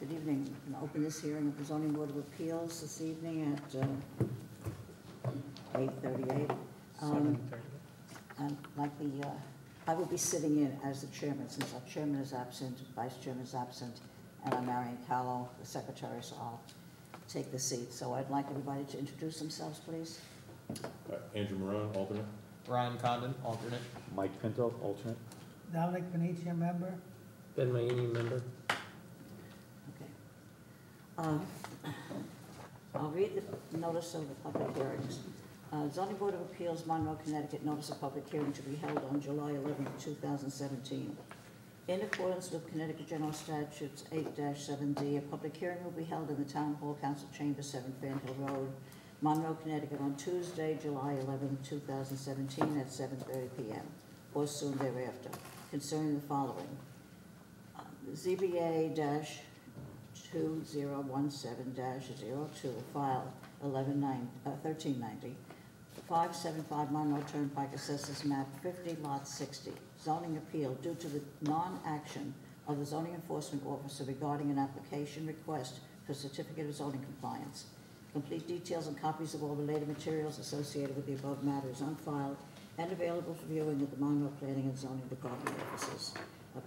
Good evening. I'm going to open this hearing of the Zoning Board of Appeals this evening at 8:38. 7:30. I will be sitting in as the chairman, since our chairman is absent, vice chairman is absent, and I'm Marion Callow, the secretary, so I'll take the seat. So I'd like everybody to introduce themselves, please. Andrew Monroe, alternate. Ryan Condon, alternate. Mike Pinto, alternate. Dominic Benicia, member. Ben Maini, member. Okay. I'll read the notice of the public hearings. Zoning Board of Appeals, Monroe, Connecticut, notice of public hearing to be held on July 11, 2017. In accordance with Connecticut General Statutes 8-7D, a public hearing will be held in the Town Hall Council Chamber, 7 Fanhill Road, Monroe, Connecticut, on Tuesday, July 11, 2017 at 7:30 p.m. or soon thereafter, concerning the following. ZBA-2017-02, file 1390, 575 Monroe Turnpike, Assessors Map 50, Lot 60. Zoning appeal due to the non-action of the zoning enforcement officer regarding an application request for certificate of zoning compliance. Complete details and copies of all related materials associated with the above matters on file and available for viewing at the Monroe Planning and Zoning Department offices.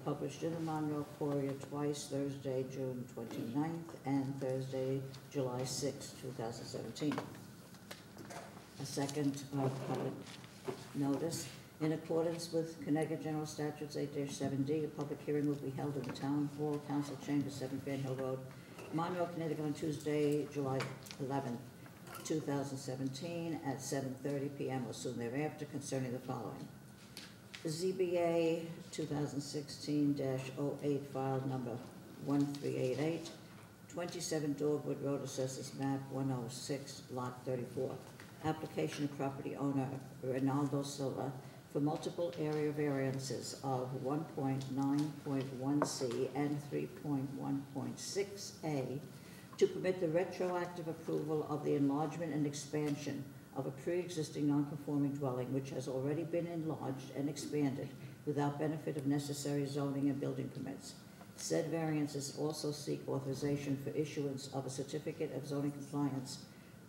Published in the Monroe Courier twice, Thursday, June 29th and Thursday, July 6, 2017. A second public notice. In accordance with Connecticut General Statutes 8-7D, a public hearing will be held in the Town Hall Council Chamber, 7 Fanhill Road, Monroe, Connecticut, on Tuesday, July 11, 2017 at 7:30 p.m. or soon thereafter, concerning the following. ZBA 2016-08, file number 1388, 27 Dogwood Road, Assessors Map 106, Lot 34. Application of property owner Ronaldo Silva for multiple area variances of 1.9.1C and 3.1.6A to permit the retroactive approval of the enlargement and expansion of a pre-existing non-conforming dwelling which has already been enlarged and expanded without benefit of necessary zoning and building permits. Said variances also seek authorization for issuance of a certificate of zoning compliance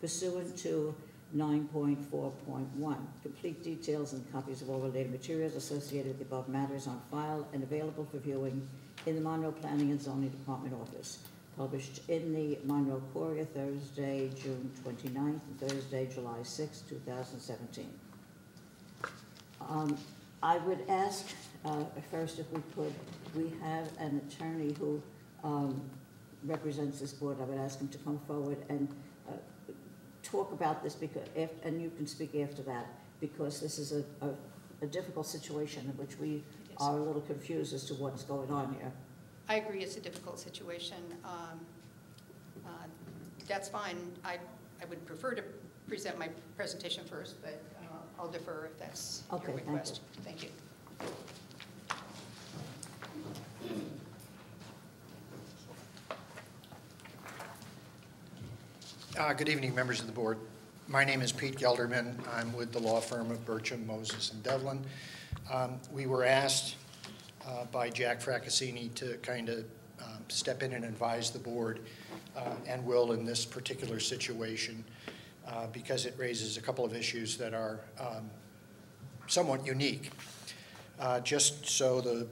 pursuant to 9.4.1. Complete details and copies of all related materials associated with the above matters on file and available for viewing in the Monroe Planning and Zoning Department office. Published in the Monroe Courier Thursday, June 29th and Thursday, July 6, 2017. I would ask first if we could, we have an attorney who represents this board. I would ask him to come forward and talk about this, because and you can speak after that, because this is a difficult situation in which we are a little confused as to what's going on here. I agree, it's a difficult situation. That's fine. I would prefer to present my presentation first, but I'll defer if that's your request. Thank you. Good evening, members of the board. My name is Pete Gelderman. I'm with the law firm of Bircham, Moses, and Devlin. We were asked by Jack Fraccassini to kind of step in and advise the board, and will in this particular situation, because it raises a couple of issues that are somewhat unique. Just so the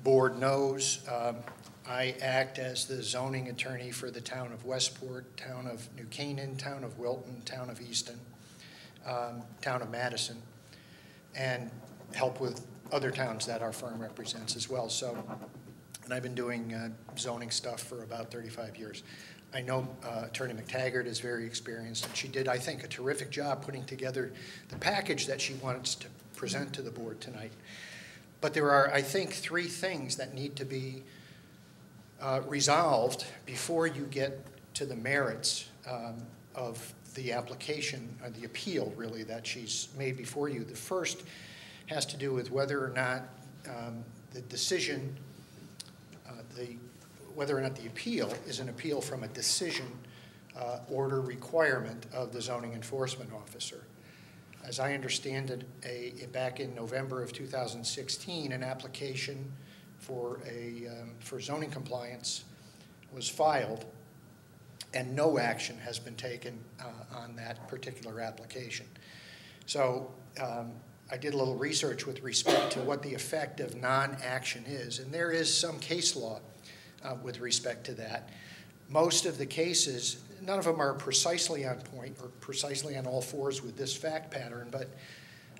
board knows, I act as the zoning attorney for the town of Westport, town of New Canaan, town of Wilton, town of Easton, town of Madison, and help with other towns that our firm represents as well. So, and I've been doing zoning stuff for about 35 years. I know Attorney McTaggart is very experienced, and she did, I think, a terrific job putting together the package that she wants to present to the board tonight. But there are, I think, 3 things that need to be resolved before you get to the merits of the application, or the appeal, really, that she's made before you. The first has to do with whether or not the decision, whether or not the appeal is an appeal from a decision order requirement of the zoning enforcement officer. As I understand it, back in November of 2016, an application for zoning compliance was filed, and no action has been taken on that particular application. So I did a little research with respect to what the effect of non-action is, and there is some case law with respect to that. Most of the cases, none of them are precisely on point or precisely on all fours with this fact pattern, but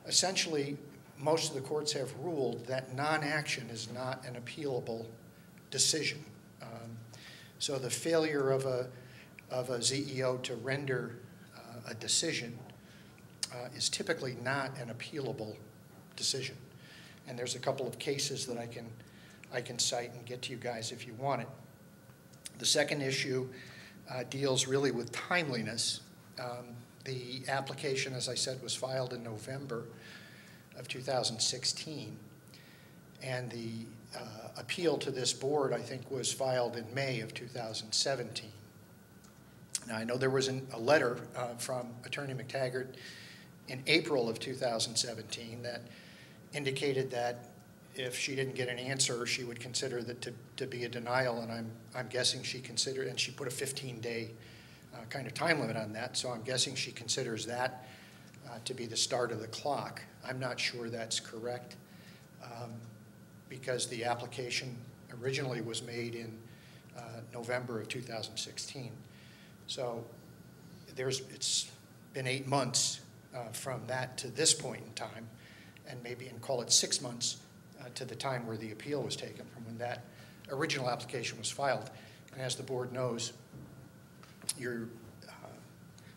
essentially most of the courts have ruled that non-action is not an appealable decision. So the failure of a ZEO to render a decision is typically not an appealable decision. And there's a couple of cases that I can cite and get to you guys if you want it. The second issue deals really with timeliness. The application, as I said, was filed in November of 2016, and the appeal to this board, I think, was filed in May of 2017. Now, I know there was a letter from Attorney McTaggart in April of 2017 that indicated that if she didn't get an answer, she would consider that to be a denial, and I'm guessing she considered, and she put a 15-day kind of time limit on that, so I'm guessing she considers that to be the start of the clock. I'm not sure that's correct because the application originally was made in November of 2016. So it's been 8 months from that to this point in time, and call it 6 months to the time where the appeal was taken from when that original application was filed. And as the board knows, your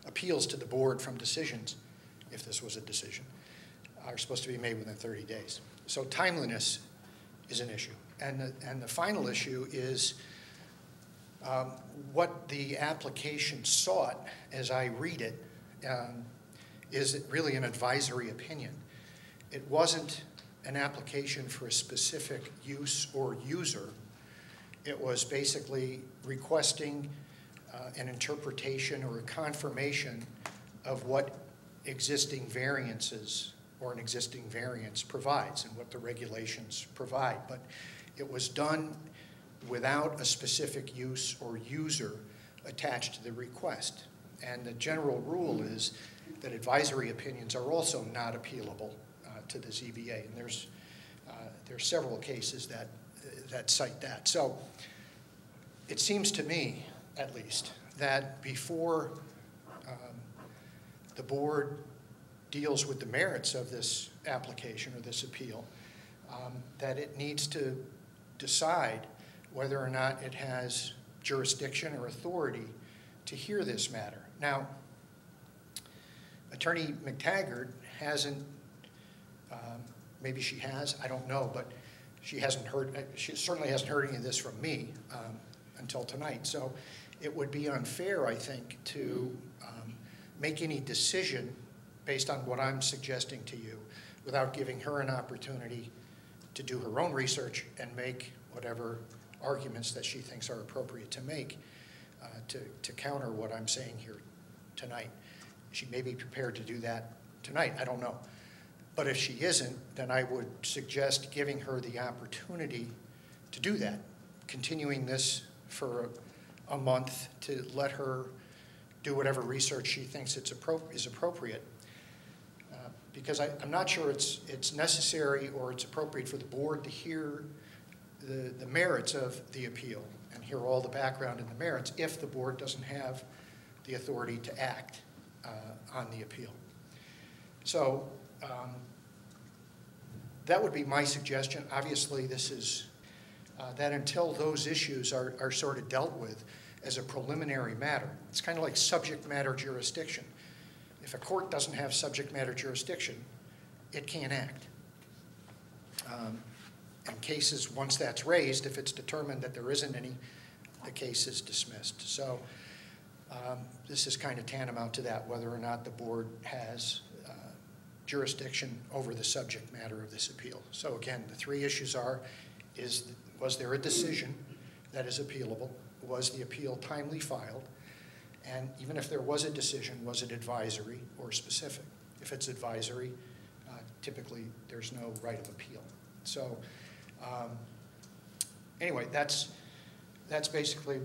appeals to the board from decisions, if this was a decision, are supposed to be made within 30 days. So timeliness is an issue. And the final issue is what the application sought, as I read it, is really an advisory opinion. It wasn't an application for a specific use or user. It was basically requesting an interpretation or a confirmation of what existing variances or an existing variance provides and what the regulations provide. But it was done without a specific use or user attached to the request. And the general rule is that advisory opinions are also not appealable to the ZBA. And there's several cases that cite that. So it seems to me, at least, that before the board deals with the merits of this application or this appeal, that it needs to decide whether or not it has jurisdiction or authority to hear this matter. Now, Attorney McTaggart hasn't, maybe she has, I don't know, but she certainly hasn't heard any of this from me until tonight. So it would be unfair, I think, to make any decision based on what I'm suggesting to you without giving her an opportunity to do her own research and make whatever arguments that she thinks are appropriate to make to counter what I'm saying here tonight. She may be prepared to do that tonight, I don't know. But if she isn't, then I would suggest giving her the opportunity to do that, continuing this for a month to let her do whatever research she thinks is appropriate. Because I'm not sure it's necessary or it's appropriate for the board to hear the merits of the appeal and hear all the background and the merits if the board doesn't have the authority to act on the appeal. So that would be my suggestion. Obviously, this is that until those issues are sort of dealt with as a preliminary matter, it's kind of like subject matter jurisdiction. If a court doesn't have subject matter jurisdiction, it can't act. In cases, once that's raised, if it's determined that there isn't any, the case is dismissed. So this is kind of tantamount to that, whether or not the board has jurisdiction over the subject matter of this appeal. So again, the three issues are, was there a decision that is appealable? Was the appeal timely filed? And even if there was a decision, was it advisory or specific? If it's advisory, typically there's no right of appeal. So anyway, that's that's basically,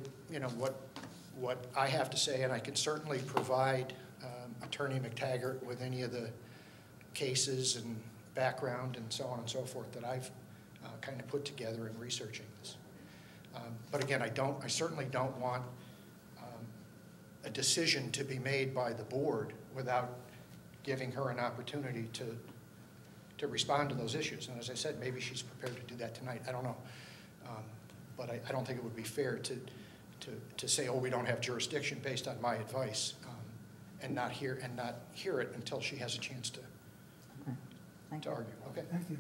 what I have to say, and I can certainly provide Attorney McTaggart with any of the cases and background and so on and so forth that I've kind of put together in researching this. But again, I certainly don't want a decision to be made by the board without giving her an opportunity to respond to those issues. And as I said, maybe she's prepared to do that tonight. I don't know. But I don't think it would be fair to say, oh, we don't have jurisdiction based on my advice, and not hear it until she has a chance to Thank you. argue. Okay. Thank you.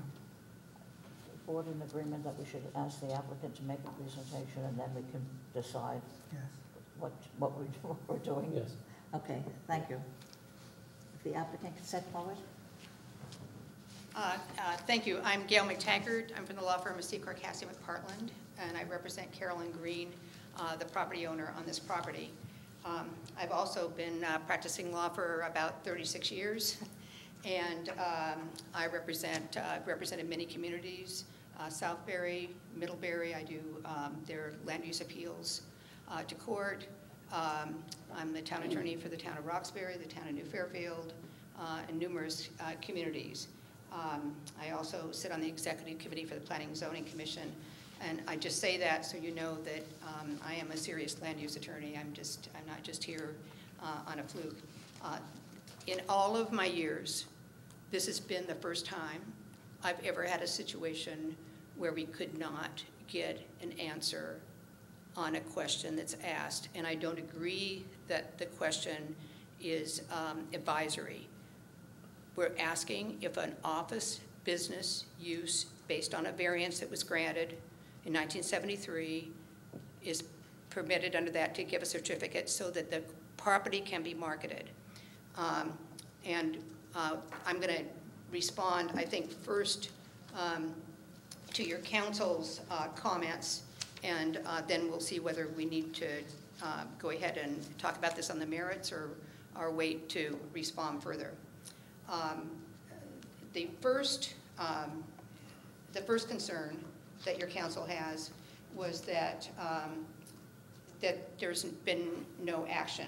Board in agreement that we should ask the applicant to make a presentation, and then we can decide Yes. what we're doing? Yes. Okay, thank you. If the applicant can step forward? Thank you. I'm Gail McTaggart. I'm from the law firm of Secor Cassie McPartland, and I represent Carolyn Green, the property owner on this property. I've also been practicing law for about 36 years, and I represented many communities, Southbury, Middlebury. I do their land use appeals to court. I'm the town attorney for the town of Roxbury, the town of New Fairfield, and numerous communities. I also sit on the executive committee for the Planning and Zoning Commission, and I just say that so you know that I am a serious land use attorney. I'm not just here on a fluke. In all of my years, this has been the first time I've ever had a situation where we could not get an answer on a question that's asked, and I don't agree that the question is advisory. We're asking if an office business use based on a variance that was granted in 1973 is permitted under that to give a certificate so that the property can be marketed. I'm going to respond, I think, first to your council's comments, and then we'll see whether we need to go ahead and talk about this on the merits or wait to respond further. The first concern that your council has was that there's been no action.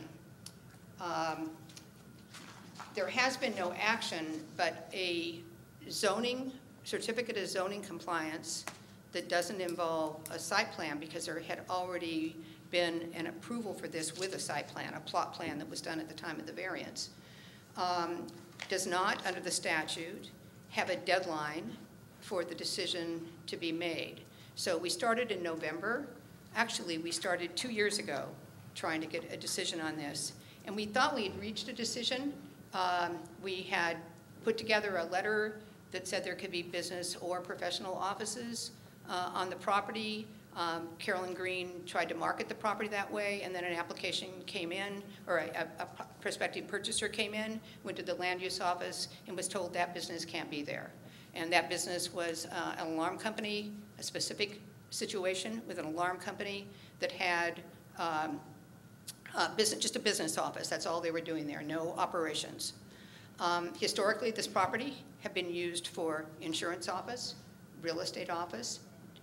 There has been no action, but a certificate of zoning compliance that doesn't involve a site plan, because there had already been an approval for this with a site plan, a plot plan that was done at the time of the variance, does not, under the statute, have a deadline for the decision to be made. So we started in November. Actually, we started 2 years ago trying to get a decision on this. And we thought we had reached a decision. We had put together a letter that said there could be business or professional offices on the property. Carolyn Green tried to market the property that way, and then an application came in, or a prospective purchaser came in, went to the land use office, and was told that business can't be there. And that business was an alarm company, a specific situation with an alarm company that had just a business office. That's all they were doing there, no operations. Historically, this property had been used for insurance office, real estate office,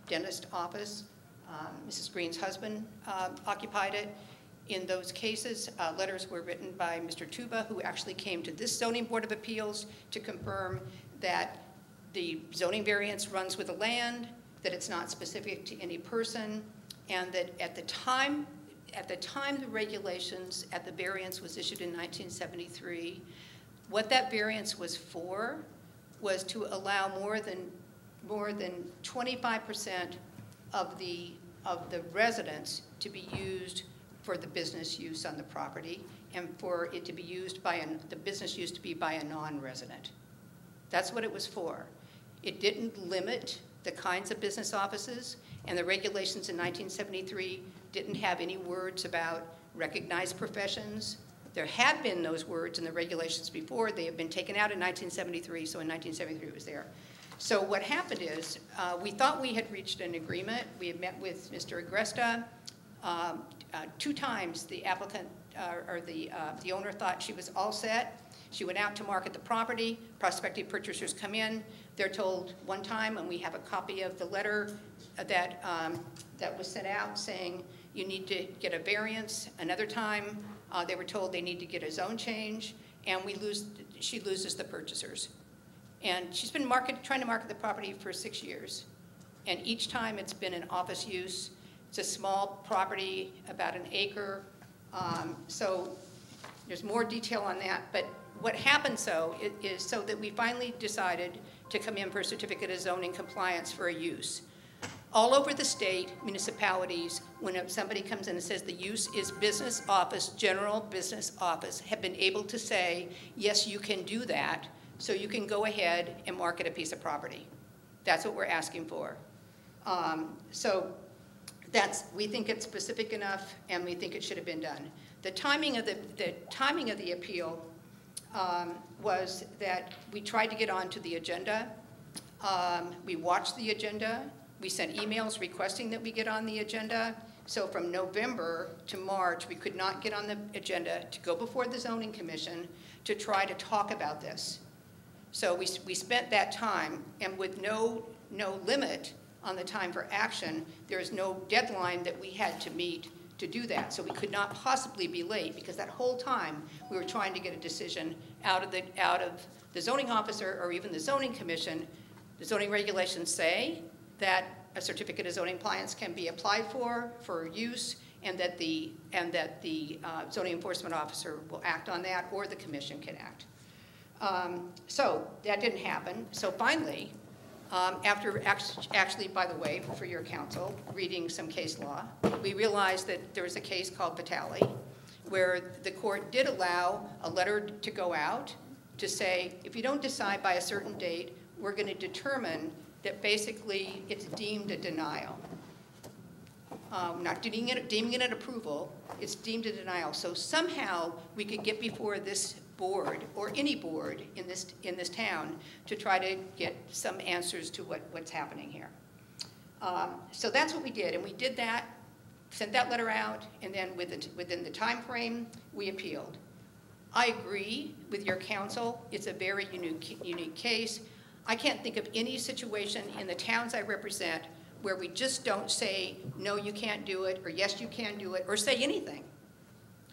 dentist office. Mrs. Green's husband occupied it. In those cases, letters were written by Mr. Tuba, who actually came to this zoning board of appeals to confirm that the zoning variance runs with the land, that it's not specific to any person, and that at the time the regulations at the variance was issued in 1973, what that variance was for was to allow more than 25% of the residents to be used for the business use on the property, and for it to be used by the business use to be by a non-resident. That's what it was for. It didn't limit the kinds of business offices, and the regulations in 1973 didn't have any words about recognized professions. There had been those words in the regulations before. They have been taken out in 1973, so in 1973 it was there. So what happened is, we thought we had reached an agreement. We had met with Mr. Agresta. 2 times the applicant, or the owner thought she was all set. She went out to market the property. Prospective purchasers come in. They're told one time, and we have a copy of the letter, that was sent out saying you need to get a variance. Another time, they were told they need to get a zone change, and she loses the purchasers. And she's been trying to market the property for 6 years. And each time it's been an office use. It's a small property, about an acre. So there's more detail on that. But what happened is so that we finally decided to come in for a certificate of zoning compliance for a use. All over the state, municipalities, when somebody comes in and says the use is business office, general business office, have been able to say, yes, you can do that, so you can go ahead and market a piece of property. That's what we're asking for. We think it's specific enough, and we think it should have been done. The timing of the appeal was that we tried to get onto the agenda. We watched the agenda. We sent emails requesting that we get on the agenda. So from November to March, we could not get on the agenda to go before the Zoning Commission to try to talk about this. So we spent that time, and with no limit on the time for action, there is no deadline that we had to meet to do that. So we could not possibly be late, because that whole time we were trying to get a decision out of the zoning officer or even the Zoning Commission. The zoning regulations say that a certificate of zoning compliance can be applied for use, and that the zoning enforcement officer will act on that, or the commission can act. So that didn't happen. So finally, after actually, by the way, for your counsel, reading some case law, we realized that there was a case called Vitale, where the court did allow a letter to go out to say, if you don't decide by a certain date, we're going to determine that basically it's deemed a denial. Not deeming it an approval, it's deemed a denial. So somehow we could get before this board, or any board in this town, to try to get some answers to what's happening here. So that's what we did, and we did that, sent that letter out, and then within the time frame, we appealed. I agree with your counsel. It's a very unique case. I can't think of any situation in the towns I represent where we just don't say, no, you can't do it, or yes, you can do it, or say anything.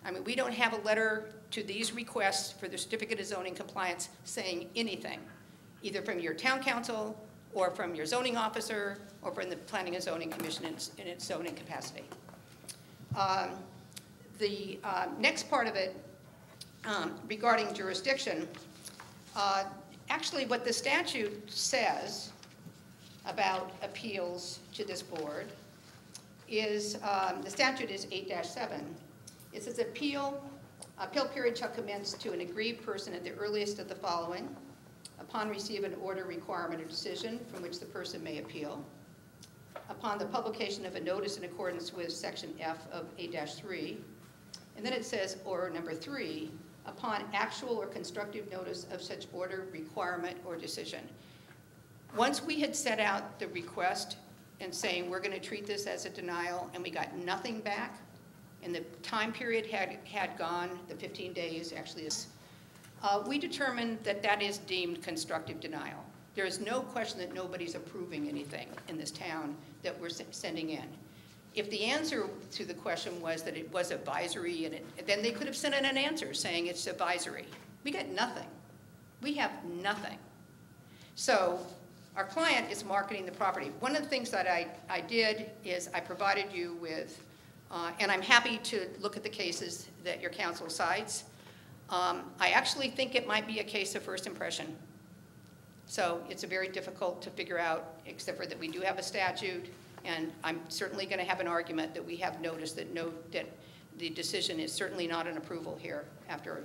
I mean, we don't have a letter to these requests for the certificate of zoning compliance saying anything, either from your town council, or from your zoning officer, or from the Planning and Zoning Commission in its zoning capacity. The next part of it, regarding jurisdiction, actually what the statute says about appeals to this board is, the statute is 8-7. It says appeal period shall commence to an aggrieved person at the earliest of the following: upon receipt of an order, requirement, or decision from which the person may appeal, upon the publication of a notice in accordance with section F of 8-3, and then it says, or number 3, upon actual or constructive notice of such order, requirement, or decision. Once we had set out the request and saying we're going to treat this as a denial, and we got nothing back, and the time period had gone, the 15 days actually is, we determined that that is deemed constructive denial. There is no question that nobody's approving anything in this town that we're sending in. If the answer to the question was that it was advisory, and then they could have sent in an answer saying it's advisory. We got nothing. We have nothing. So our client is marketing the property. One of the things that I did is I provided you with, and I'm happy to look at the cases that your counsel cites. I actually think it might be a case of first impression. So it's very difficult to figure out, except for that we do have a statute, and I'm certainly going to have an argument that we have noticed that the decision is certainly not an approval here after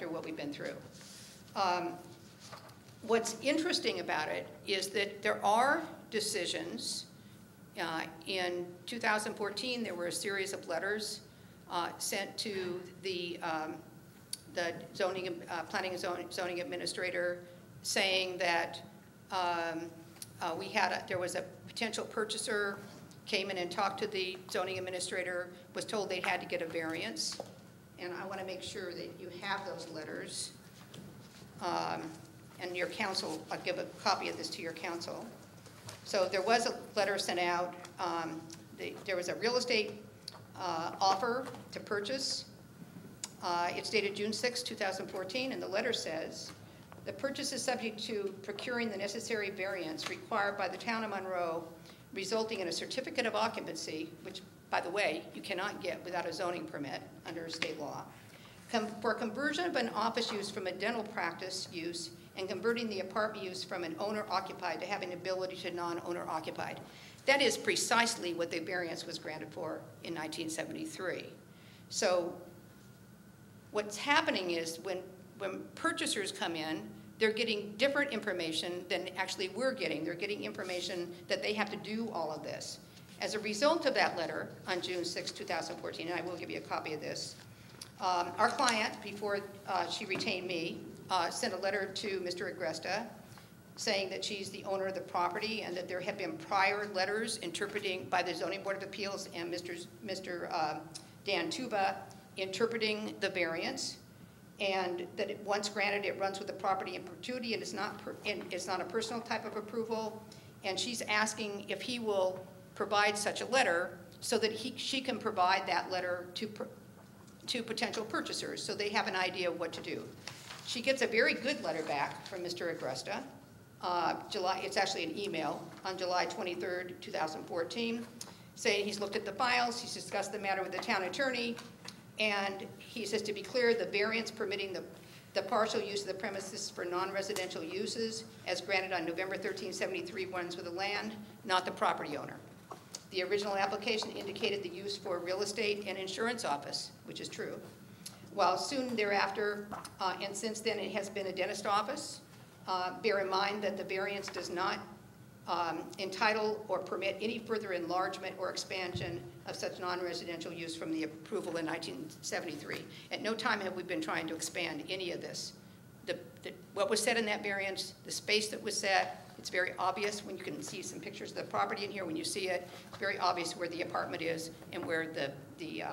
what we've been through. What's interesting about it is that there are decisions. In 2014, there were a series of letters sent to the planning and zoning administrator, saying that there was a potential purchaser, came in and talked to the zoning administrator, was told they had to get a variance. And I want to make sure that you have those letters. And your counsel, I'll give a copy of this to your counsel. So there was a letter sent out. There was a real estate offer to purchase. It's dated June 6, 2014, and the letter says, "The purchase is subject to procuring the necessary variance required by the town of Monroe, resulting in a certificate of occupancy," which, by the way, you cannot get without a zoning permit under state law, "for conversion of an office use from a dental practice use and converting the apartment use from an owner-occupied to having ability to non-owner occupied." That is precisely what the variance was granted for in 1973. So what's happening is when purchasers come in, they're getting different information than actually we're getting. They're getting information that they have to do all of this. As a result of that letter on June 6, 2014, and I will give you a copy of this, our client, before she retained me, sent a letter to Mr. Agresta saying that she's the owner of the property and that there have been prior letters interpreting by the Zoning Board of Appeals and Mr. Dan Tuba interpreting the variance, and that once granted, it runs with the property in perpetuity and it's not a personal type of approval. And she's asking if he will provide such a letter so that she can provide that letter to potential purchasers so they have an idea of what to do. She gets a very good letter back from Mr. Agresta. It's actually an email on July 23rd, 2014, saying he's looked at the files, he's discussed the matter with the town attorney, and he says, to be clear, the variance permitting the partial use of the premises for non-residential uses as granted on November 13, 73 runs with the land, not the property owner. The original application indicated the use for real estate and insurance office, which is true, while soon thereafter, and since then it has been a dentist office. Bear in mind that the variance does not entitle or permit any further enlargement or expansion of such non-residential use from the approval in 1973. At no time have we been trying to expand any of this. What was said in that variance, the space that was set, it's very obvious when you can see some pictures of the property in here. When you see it, it's very obvious where the apartment is and where the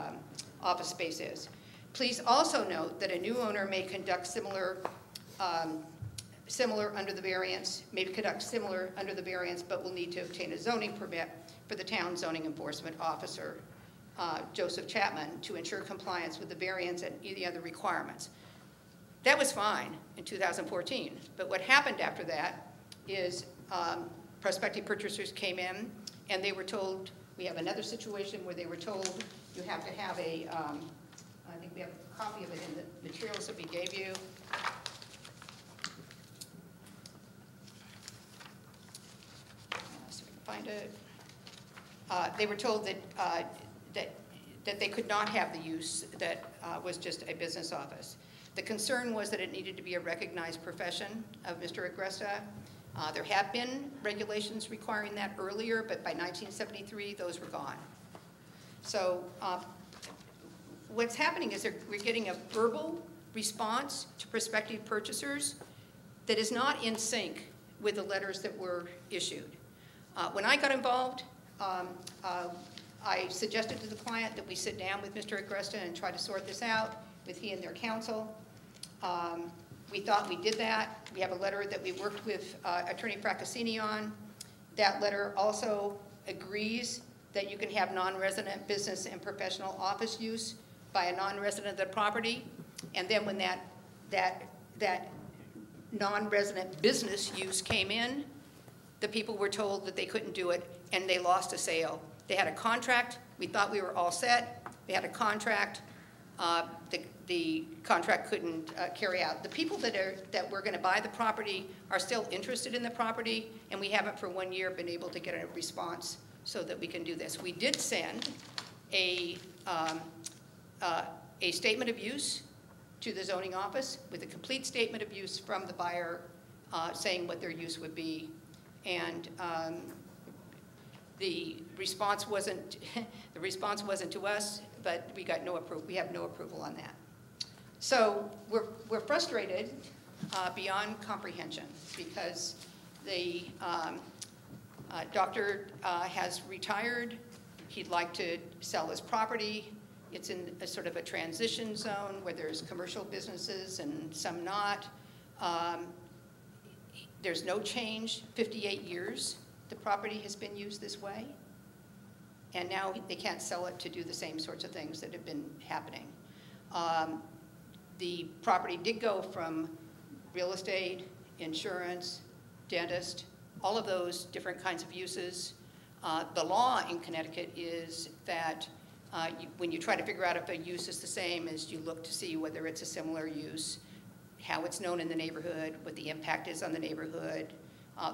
office space is. Please also note that a new owner may conduct similar under the variance, but will need to obtain a zoning permit for the town zoning enforcement officer, Joseph Chapman, to ensure compliance with the variance and any other requirements. That was fine in 2014, but what happened after that is prospective purchasers came in and they were told, we have another situation where they were told you have to have I think we have a copy of it in the materials that we gave you. So we can find it. They were told that they could not have the use that was just a business office. The concern was that it needed to be a recognized profession of Mr. Agresta. There have been regulations requiring that earlier, but by 1973, those were gone. So what's happening is we're getting a verbal response to prospective purchasers that is not in sync with the letters that were issued. When I got involved, I suggested to the client that we sit down with Mr. Agresta and try to sort this out with he and their counsel. We thought we did that. We have a letter that we worked with Attorney Fraccassini on. That letter also agrees that you can have non-resident business and professional office use by a non-resident of the property. And then when that non-resident business use came in, the people were told that they couldn't do it and they lost a sale. They had a contract. We thought we were all set. They had a contract. The contract couldn't carry out. The people that were going to buy the property are still interested in the property, and we haven't for 1 year been able to get a response so that we can do this. We did send a statement of use to the zoning office with a complete statement of use from the buyer saying what their use would be, and the response wasn't to us, but we got no approval. We have no approval on that. So we're frustrated beyond comprehension because the doctor has retired. He'd like to sell his property. It's in a sort of a transition zone where there's commercial businesses and some not. There's no change, 58 years the property has been used this way, and now they can't sell it to do the same sorts of things that have been happening. The property did go from real estate, insurance, dentist, all of those different kinds of uses. The law in Connecticut is that when you try to figure out if a use is the same, is you look to see whether it's a similar use, how it's known in the neighborhood, what the impact is on the neighborhood,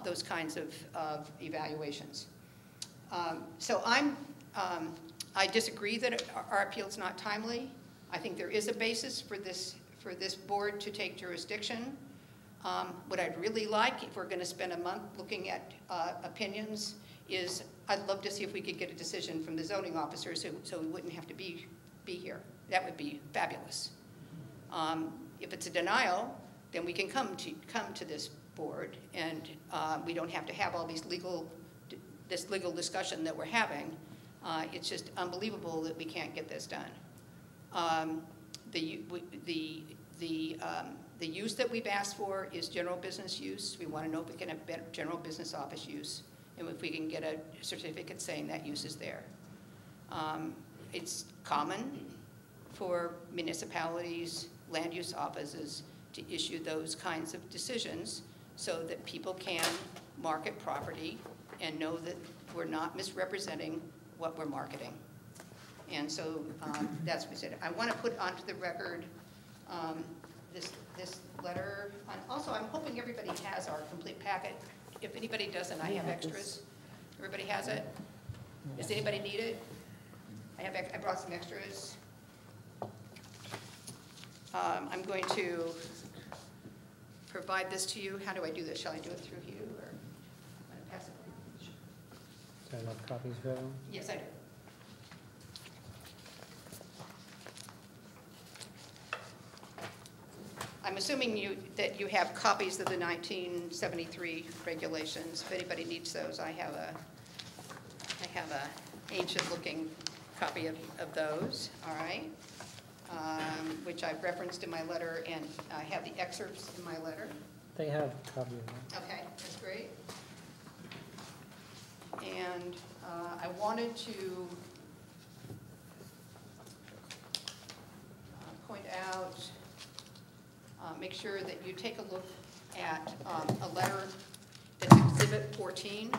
those kinds of evaluations. So I disagree that our appeal is not timely. I think there is a basis for this board to take jurisdiction. What I'd really like, if we're going to spend a month looking at opinions, is I'd love to see if we could get a decision from the zoning officers so we wouldn't have to be here. That would be fabulous. If it's a denial, then we can come to this board, and we don't have to have all this legal discussion that we're having. It's just unbelievable that we can't get this done. The use that we've asked for is general business use. We want to know if we can have general business office use, and if we can get a certificate saying that use is there. It's common for municipalities, land use offices to issue those kinds of decisions so that people can market property and know that we're not misrepresenting what we're marketing. And so that's what we said. I want to put onto the record this letter. And also, I'm hoping everybody has our complete packet. If anybody doesn't, I have extras. Everybody has it? Does anybody need it? I brought some extras. I'm going to provide this to you. How do I do this? Shall I do it through you, or I'm going to pass it? Do I have copies for them? Yes, I do. I'm assuming that you have copies of the 1973 regulations. If anybody needs those, I have a ancient-looking copy of those. All right, which I've referenced in my letter, and I have the excerpts in my letter. They have a copy of that. Okay, that's great. And I wanted to point out, make sure that you take a look at a letter that's Exhibit 14.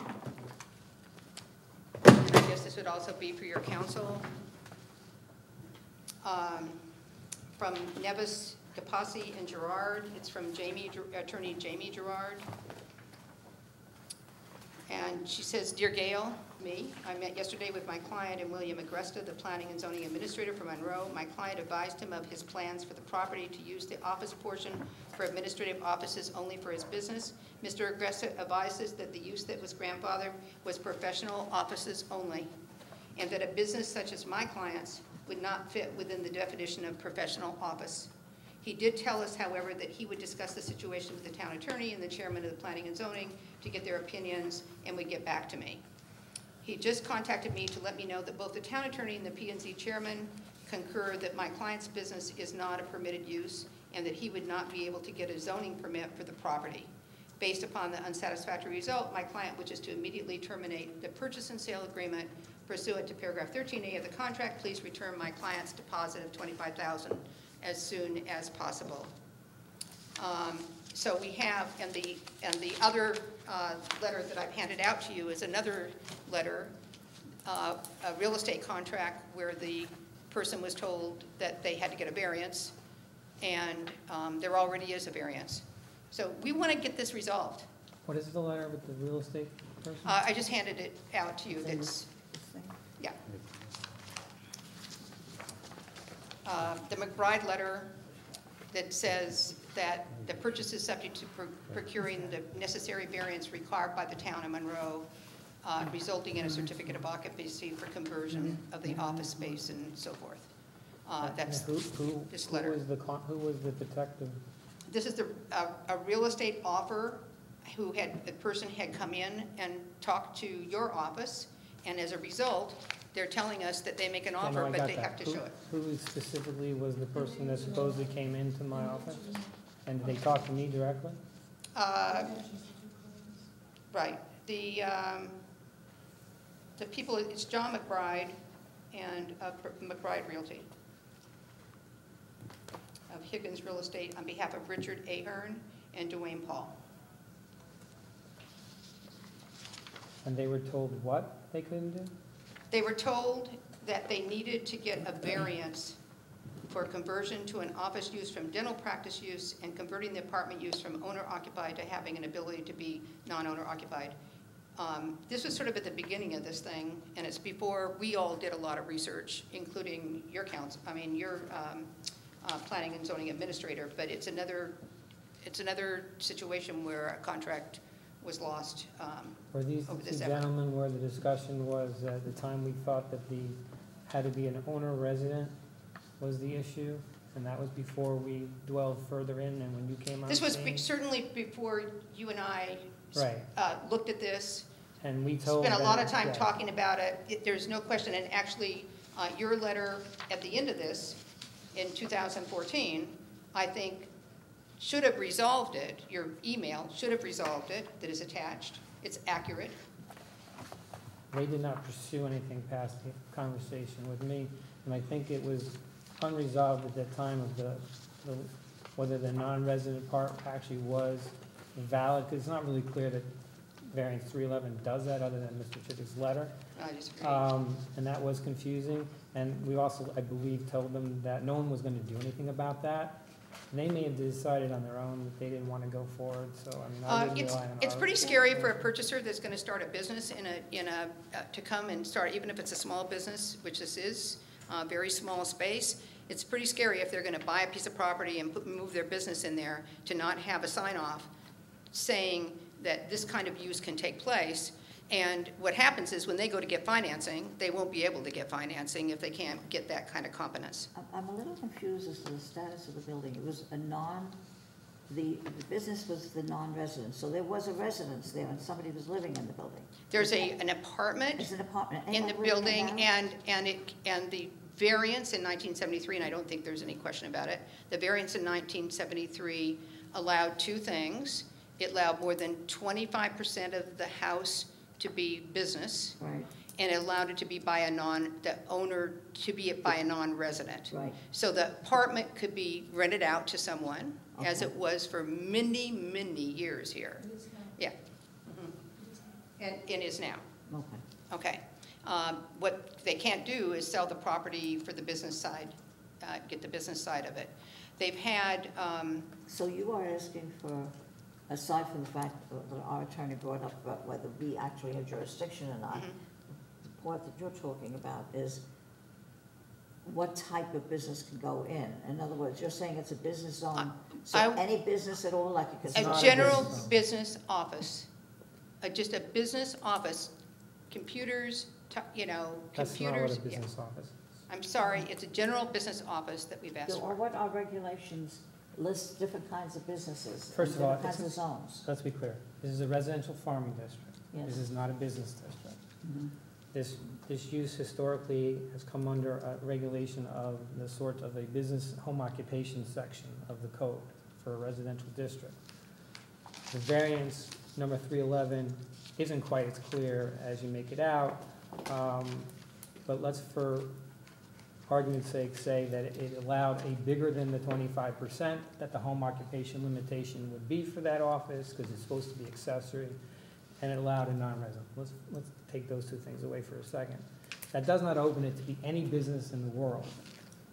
And I guess this would also be for your counsel. From Nevis, Capasi, and Gerard. It's from Attorney Jamie Gerard. And she says, Dear Gail, me, I met yesterday with my client and William Agresta, the Planning and Zoning Administrator for Monroe. My client advised him of his plans for the property to use the office portion for administrative offices only for his business. Mr. Agresta advises that the use that was grandfathered was professional offices only, and that a business such as my client's would not fit within the definition of professional office. He did tell us, however, that he would discuss the situation with the town attorney and the chairman of the Planning and Zoning to get their opinions and would get back to me. He just contacted me to let me know that both the town attorney and the P&Z chairman concur that my client's business is not a permitted use and that he would not be able to get a zoning permit for the property. Based upon the unsatisfactory result, my client wishes to immediately terminate the purchase and sale agreement pursuant to paragraph 13A of the contract. Please return my client's deposit of $25,000 as soon as possible. So we have, and the other letter that I've handed out to you is another letter, a real estate contract where the person was told that they had to get a variance, and there already is a variance. So we want to get this resolved. What is the letter with the real estate person? I just handed it out to you. That's, yeah. The McBride letter that says that the purchase is subject to procuring the necessary variance required by the town of Monroe, resulting in a certificate of occupancy for conversion of the office space and so forth. That's this letter. Who was the detective? This is a real estate offer the person had come in and talked to your office, and as a result, they're telling us that they make an offer, but they have to show it. Who specifically was the person that supposedly came into my office? And did they talk to me directly? Right. The people, it's John McBride and McBride Realty of Higgins Real Estate on behalf of Richard Ahern and Dwayne Paul. And they were told what they couldn't do? They were told that they needed to get a variance for conversion to an office use from dental practice use and converting the apartment use from owner-occupied to having an ability to be non-owner occupied. This was sort of at the beginning of this thing, and it's before we all did a lot of research, including your council, your planning and zoning administrator, but it's another situation where a contract was lost Were these over the this two effort. gentlemen where the discussion was at the time we thought that had to be an owner resident was the issue? And that was before we dwelled further in and when you came on This was scene? certainly before you and I Right. looked at this. And we told Spent a lot them- of time yeah. talking about it. There's no question, and actually, your letter at the end of this, in 2014, I think should have resolved it. Your email should have resolved it, that is attached. It's accurate. They did not pursue anything past the conversation with me, and I think it was unresolved at that time of whether the non-resident part actually was valid, because it's not really clear that variance 311 does that, other than Mr. Chittick's letter. I disagree. And that was confusing, and we also, I believe, told them that no one was gonna do anything about that. And they may have decided on their own that they didn't wanna go forward, so, I mean, I wouldn't rely on It's our- pretty scary for a purchaser that's going to start a business to come and start, even if it's a small business, which this is, very small space. It's pretty scary if they're going to buy a piece of property and move their business in there to not have a sign off saying that this kind of use can take place. And what happens is when they go to get financing, they won't be able to get financing if they can't get that kind of competence. I'm a little confused as to the status of the building. It was the business was the non-resident, so there was a residence there and somebody was living in the building. There's an apartment It's an apartment. in the Anyone living building, in and the variance in 1973, and I don't think there's any question about it, the variance in 1973 allowed two things. It allowed more than 25% of the house to be business, Right, and it allowed it to be by the owner to be by a non-resident. right. So the apartment could be rented out to someone, as Okay. it was for many, many years here. Yeah. Mhm. And is now. Okay. Okay. What they can't do is sell the property for the business side, get the business side of it. They've had, So you are asking for, aside from the fact that our attorney brought up about whether we actually have jurisdiction or not, Mhm. the part that you're talking about is what type of business can go in? In other words, you're saying it's a business zone, so I- any business at all, like a a casino? general business. business office, just a business office, computers, That's not what computers. a Yeah. business office is. I'm sorry, it's a general business office that we've asked So, or for. what our regulations list different kinds of businesses? First and of all, different kinds of it's- zones? Let's be clear, this is a residential farming district. Yes. This is not a business district. Mhm. This use historically has come under a regulation of the sort of a business home occupation section of the code for a residential district. The variance number 311 isn't quite as clear as you make it out, but let's for argument's sake say that it allowed a bigger than the 25% that the home occupation limitation would be for that office, because it's supposed to be accessory, and it allowed a non-resident. Let's take those two things away for a second. That does not open it to be any business in the world.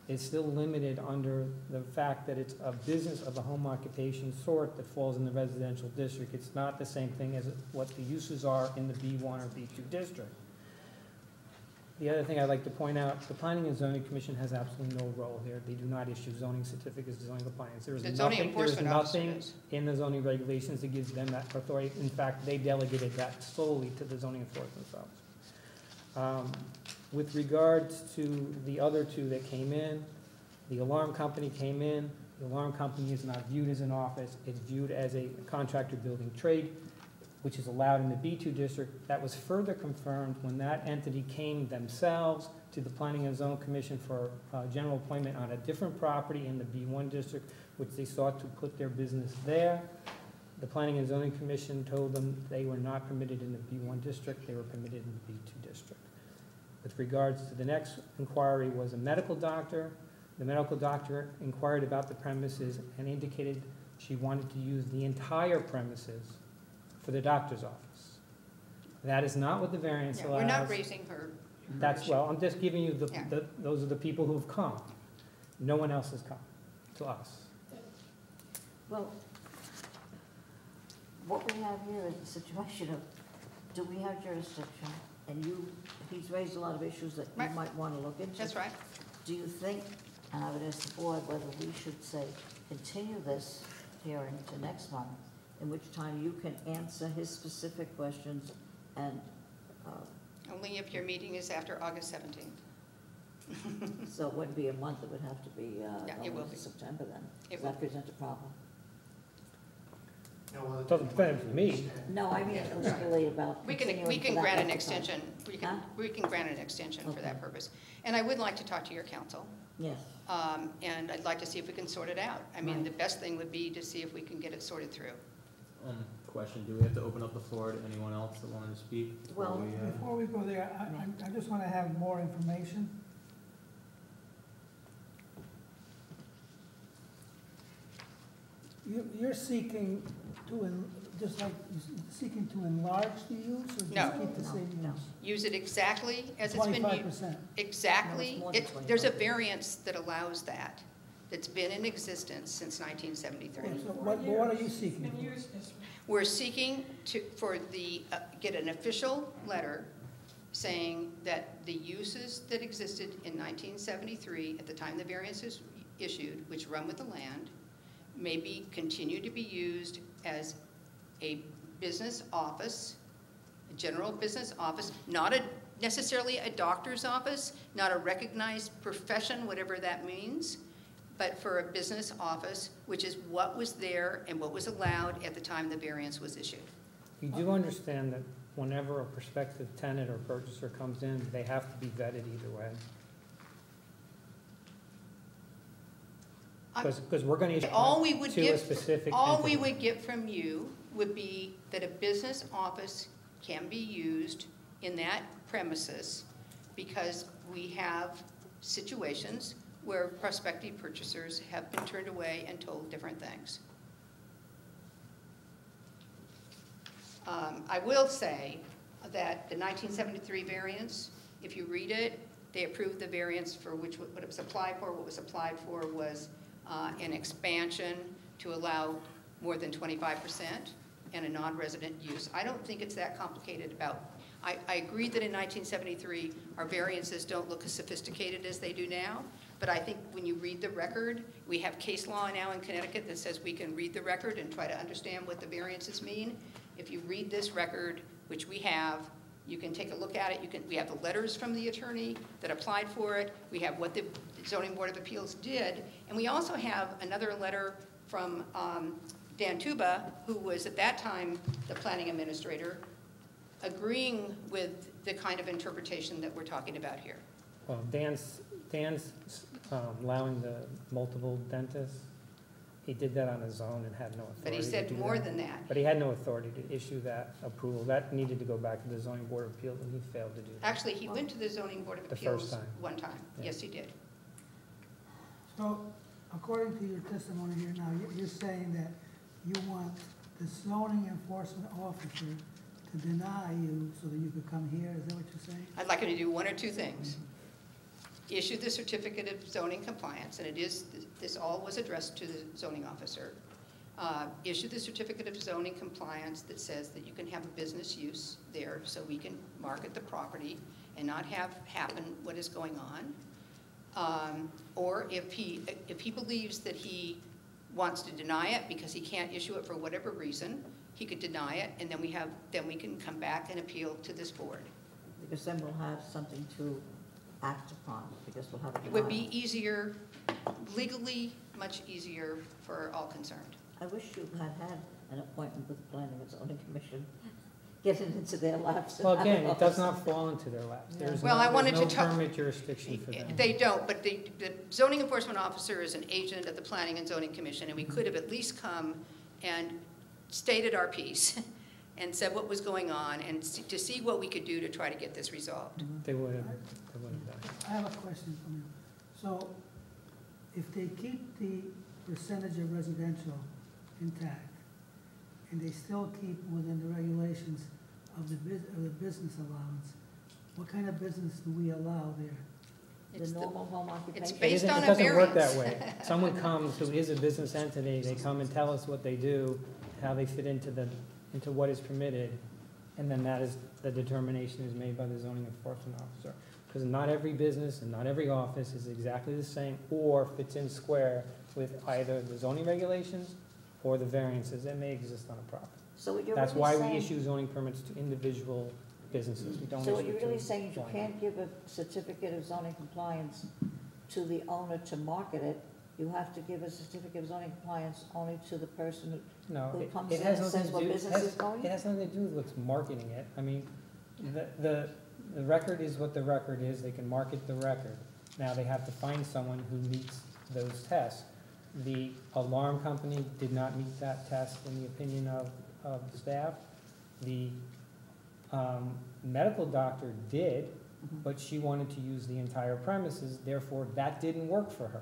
It's still limited under the fact that it's a business of a home occupation sort that falls in the residential district. It's not the same thing as what the uses are in the B1 or B2 district. The other thing I'd like to point out, the Planning and Zoning Commission has absolutely no role here. They do not issue zoning certificates of zoning compliance. There is The zoning enforcement officer nothing does. in the zoning regulations that gives them that authority. In fact, they delegated that solely to the zoning enforcement officer. With regards to the other two that came in, the alarm company came in. The alarm company is not viewed as an office. It's viewed as a contractor building trade, which is allowed in the B2 district. That was further confirmed when that entity came themselves to the Planning and Zone Commission for general appointment on a different property in the B1 district, which they sought to put their business there. The Planning and Zoning Commission told them they were not permitted in the B1 district, they were permitted in the B2 district. With regards to the next inquiry was a medical doctor. The medical doctor inquired about the premises and indicated she wanted to use the entire premises for the doctor's office. That is not what the variance Yeah, allows. we're not raising her. That's, issue. well, I'm just giving you Yeah. those are the people who've come. No one else has come to us. Well, what we have here is a situation of, do we have jurisdiction? And he's raised a lot of issues that you Right. might want to look into. That's right. Do you think, and I would ask the board whether we should say, continue this hearing to next month, in which time you can answer his specific questions and, Only if your meeting is after August 17th. so it wouldn't be a month, it would have to be, Yeah, it going will into be. September then. It Does will that present a problem? Doesn't depend for me. No, I mean legally about We continuing can for that grant an length of time. extension. Huh? We can grant an extension for that Okay. purpose. And I would like to talk to your council, Yes. and I'd like to see if we can sort it out. I mean, Right. the best thing would be to see if we can get it sorted through. Question, do we have to open up the floor to anyone else that wanted to speak? before Well, we, Before we go there, I just want to have more information. You're seeking just like, seeking to enlarge the use or No. just keep the same No. use? Use it exactly as it's been 25%. Exactly. No, it's more than There's a 25. variance that allows that, that's been in existence since 1973. So what are you seeking? We're seeking to, get an official letter saying that the uses that existed in 1973, at the time the variance is issued, which run with the land, may continue to be used as a business office, a general business office, not necessarily a doctor's office, not a recognized profession, whatever that means, but for a business office, which is what was there and what was allowed at the time the variance was issued. You do understand that whenever a prospective tenant or purchaser comes in, they have to be vetted either way? Because we're going to issue All we would to a get, specific all we entity. would get from you would be that a business office can be used in that premises because we have situations where prospective purchasers have been turned away and told different things. I will say that the 1973 variance, if you read it, they approved the variance for what it was applied for. What was applied for was an expansion to allow more than 25% and a non-resident use. I don't think it's that complicated I agree that in 1973, our variances don't look as sophisticated as they do now, but I think when you read the record, we have case law now in Connecticut that says we can read the record and try to understand what the variances mean. If you read this record, which we have, you can take a look at it. We have the letters from the attorney that applied for it. We have what the Zoning Board of Appeals did. And we also have another letter from Dan Tuba, who was at that time the planning administrator, agreeing with the kind of interpretation that we're talking about here. Well, Dan's allowing the multiple dentists. He did that on his own and had no authority But he to said do more that. than that. But he had no authority to issue that approval. That needed to go back to the zoning board of appeals, and he failed to do that. Actually, he went to the Zoning Board of The first Appeals time. one time. Yeah. Yes, he did. So, according to your testimony here now, you're saying that you want the zoning enforcement officer to deny you so that you could come here, is that what you're saying? I'd like him to do one or two things. Issue the certificate of zoning compliance, and this all was addressed to the zoning officer. Issue the certificate of zoning compliance that says that you can have a business use there so we can market the property and not have happen what is going on. Or if he believes that he wants to deny it because he can't issue it for whatever reason, he could deny it, and then we can come back and appeal to this board. Because then we'll have something to act upon, because we'll have a It would denial. be easier, legally much easier for all concerned. I wish you had an appointment with the Planning and Zoning Commission, getting into their laps. Well, again, it does not fall into their laps. There's Well, I wanted no to talk- permit jurisdiction for them. They don't, but the zoning enforcement officer is an agent of the Planning and Zoning Commission, and we could have at least come and stated our piece and said what was going on and to see what we could do to try to get this resolved. They would have done it. I have a question for you. So if they keep the percentage of residential intact, and they still keep within the regulations of the business allowance, what kind of business do we allow there? It's The the- normal home occupation? based on a It doesn't work that variance. way. Someone comes who is a business entity, they come and tell us what they do, how they fit into what is permitted, and then that is, the determination is made by the zoning enforcement officer. Because not every business and not every office is exactly the same or fits in square with either the zoning regulations or the variances that may exist on a property. So what you're That's really why we saying- issue zoning permits to individual businesses. We don't issue So what you're really to saying is you joint. can't give a certificate of zoning compliance to the owner to market it. You have to give a certificate of zoning compliance only to the person No, who it comes it in has and nothing says to what do, business is going? it has nothing to do with what's marketing it. I mean, the record is what the record is. They can market the record. Now, they have to find someone who meets those tests. The alarm company did not meet that test in the opinion of the staff. The medical doctor did, Mhm. but she wanted to use the entire premises, therefore that didn't work for her.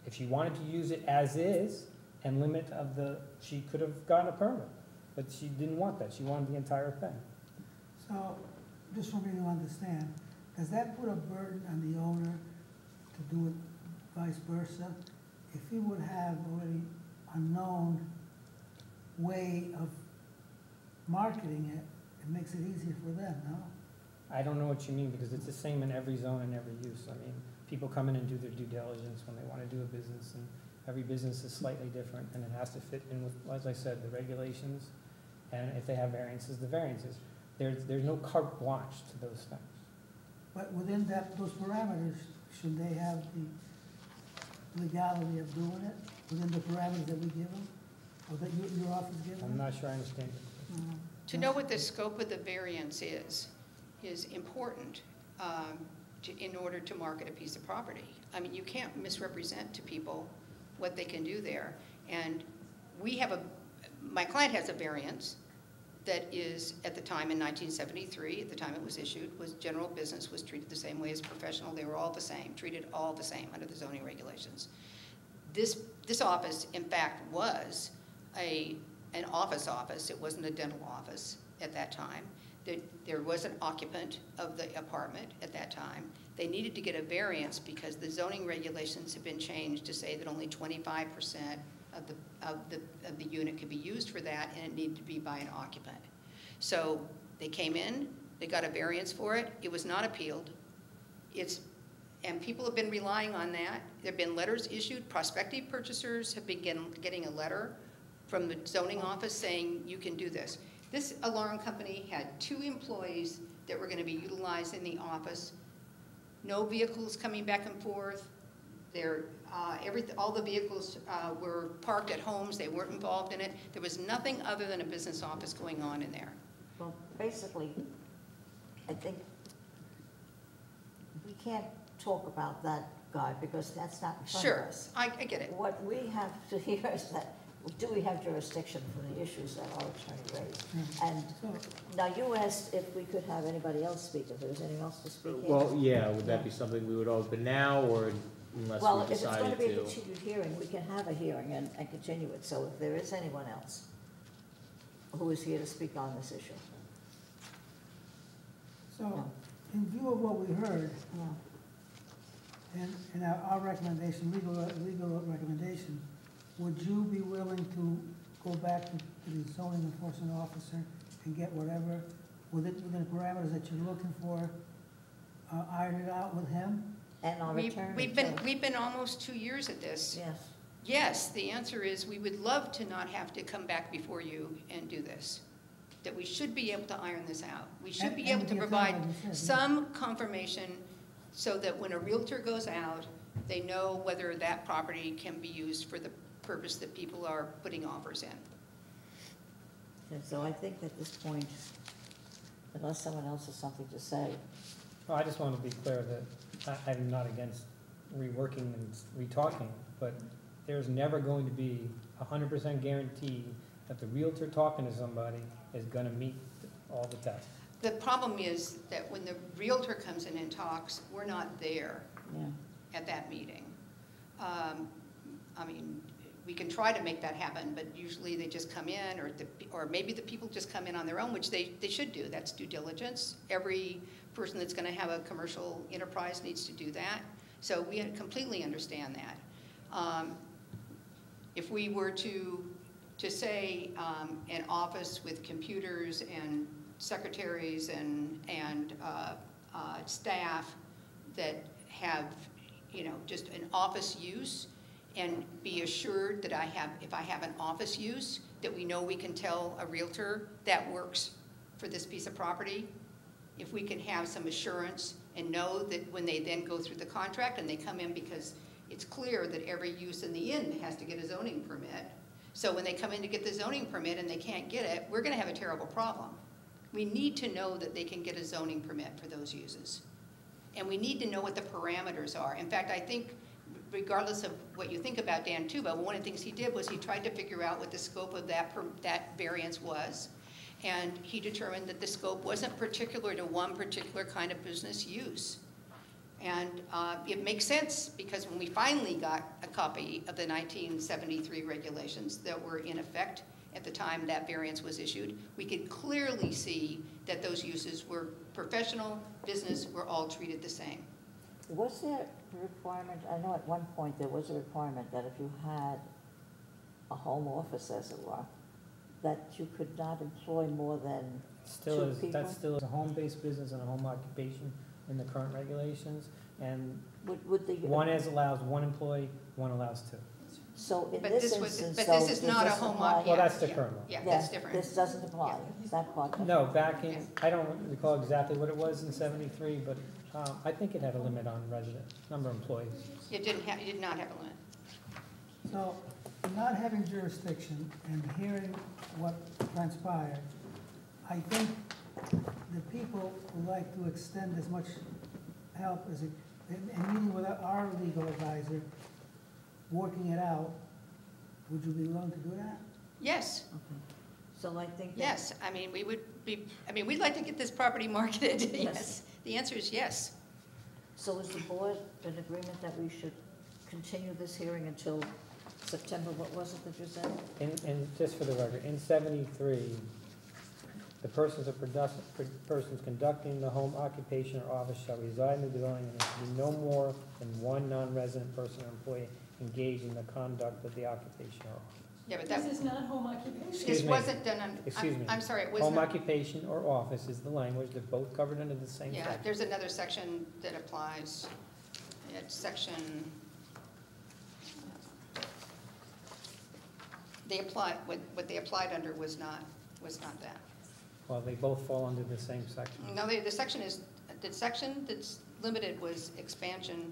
If she wanted to use it as is and limit of the, she could have gotten a permit, but she didn't want that. She wanted the entire thing. So, just for me to understand, does that put a burden on the owner to do it vice versa? If he would have already a known way of marketing it, it makes it easier for them, no? I don't know what you mean, because it's the same in every zone and every use. I mean, people come in and do their due diligence when they want to do a business, and every business is slightly different, and it has to fit in with, as I said, the regulations, and if they have variances, the variances. There's no carte blanche to those things. But within those parameters, should they have the legality of doing it, within the parameters that we give them, or that your office gives them? I'm not sure I understand it. Mhm. To know what the scope of the variance is important in order to market a piece of property. I mean, you can't misrepresent to people what they can do there. And my client has a variance that is, at the time in 1973, at the time it was issued, was general business was treated the same way as professional. They were all the same, treated all the same under the zoning regulations. This office, in fact, was an office. It wasn't a dental office at that time. There was an occupant of the apartment at that time. They needed to get a variance because the zoning regulations had been changed to say that only 25% of the unit could be used for that, and it needed to be by an occupant. So they came in, they got a variance for it. It was not appealed. And people have been relying on that. There have been letters issued. Prospective purchasers have been getting a letter from the zoning office saying you can do this. This alarm company had 2 employees that were going to be utilized in the office. No vehicles coming back and forth. All the vehicles were parked at homes. They weren't involved in it. There was nothing other than a business office going on in there. Well, basically, I think we can't talk about that guy because that's not in front of Sure, us. I get it. What we have to hear is that, do we have jurisdiction for the issues that our attorney raised? And now you asked if we could have anybody else speak, if there was anyone else to speak. Well, yeah, would that be something we would open now, or unless Well, we if it's going decided to be a to? continued hearing, we can have a hearing and continue it. So if there is anyone else who is here to speak on this issue. So, in view of what we heard, Yeah. and our recommendation, legal recommendation, would you be willing to go back to the zoning enforcement officer and get whatever, within the parameters that you're looking for, iron it out with him? And our attorney. We've been almost 2 years at this. Yes. Yes, the answer is we would love to not have to come back before you and do this. That we should be able to iron this out. We should be And able to the provide attorney, like you said, some confirmation so that when a realtor goes out, they know whether that property can be used for the purpose that people are putting offers in. And so I think at this point, unless someone else has something to say, Well, I just want to be clear that I'm not against reworking and retalking, but there's never going to be 100% guarantee that the realtor talking to somebody is gonna meet all the tests. The problem is that when the realtor comes in and talks, we're not there Yeah. at that meeting. I mean, we can try to make that happen, but usually they just come in, or maybe the people just come in on their own, which they should do. That's due diligence. Every person that's gonna have a commercial enterprise needs to do that. So we completely understand that. If we were to say an office with computers and secretaries and staff that have, just an office use, and be assured that if I have an office use, that we know we can tell a realtor that works for this piece of property. If we can have some assurance and know that when they then go through the contract and they come in, because it's clear that every use in the inn has to get a zoning permit. So when they come in to get the zoning permit and they can't get it, we're gonna have a terrible problem. We need to know that they can get a zoning permit for those uses. And we need to know what the parameters are. In fact, I think regardless of what you think about Dan Tuba, one of the things he did was he tried to figure out what the scope of that variance was. And he determined that the scope wasn't particular to one particular kind of business use. And it makes sense, because when we finally got a copy of the 1973 regulations that were in effect at the time that variance was issued, we could clearly see that those uses were professional, business, were all treated the same. Was there a requirement, I know at one point there was a requirement that if you had a home office, as it were, that you could not employ more than Still two is, people? that still is a home-based business and a home occupation in the current regulations, and Would the... one allows one employee, one allows two. So in But this this was- instance, but though, this is does not a this home apply? occup- Well, that's the yeah, current one. Yeah, Yes, that's different. this doesn't apply, that part. No, back in, I don't recall exactly what it was in 73, but I think it had a limit on number of employees. It did not have a limit. So, not having jurisdiction and hearing what transpired, I think the people would like to extend as much help as and meeting with our legal advisor, working it out. Would you be willing to do that? Yes, Okay. So I think that... yes. I mean, we'd like to get this property marketed, yes. The answer is yes. So is the board in agreement that we should continue this hearing until September, what was it that you said? And just for the record, in 73, the persons conducting the home occupation or office shall reside in the dwelling, and there shall be no more than one non-resident person or employee engaged in the conduct of the occupation or office. Yeah, but This is not home occupation. Excuse this me. wasn't done on, Excuse me. I'm sorry, it was Home not. occupation or office is the language, they're both covered under the same Yeah, section. there's another section that applies. It's section, what they applied under was not that. Well, they both fall under the same section. No, the section that's limited was expansion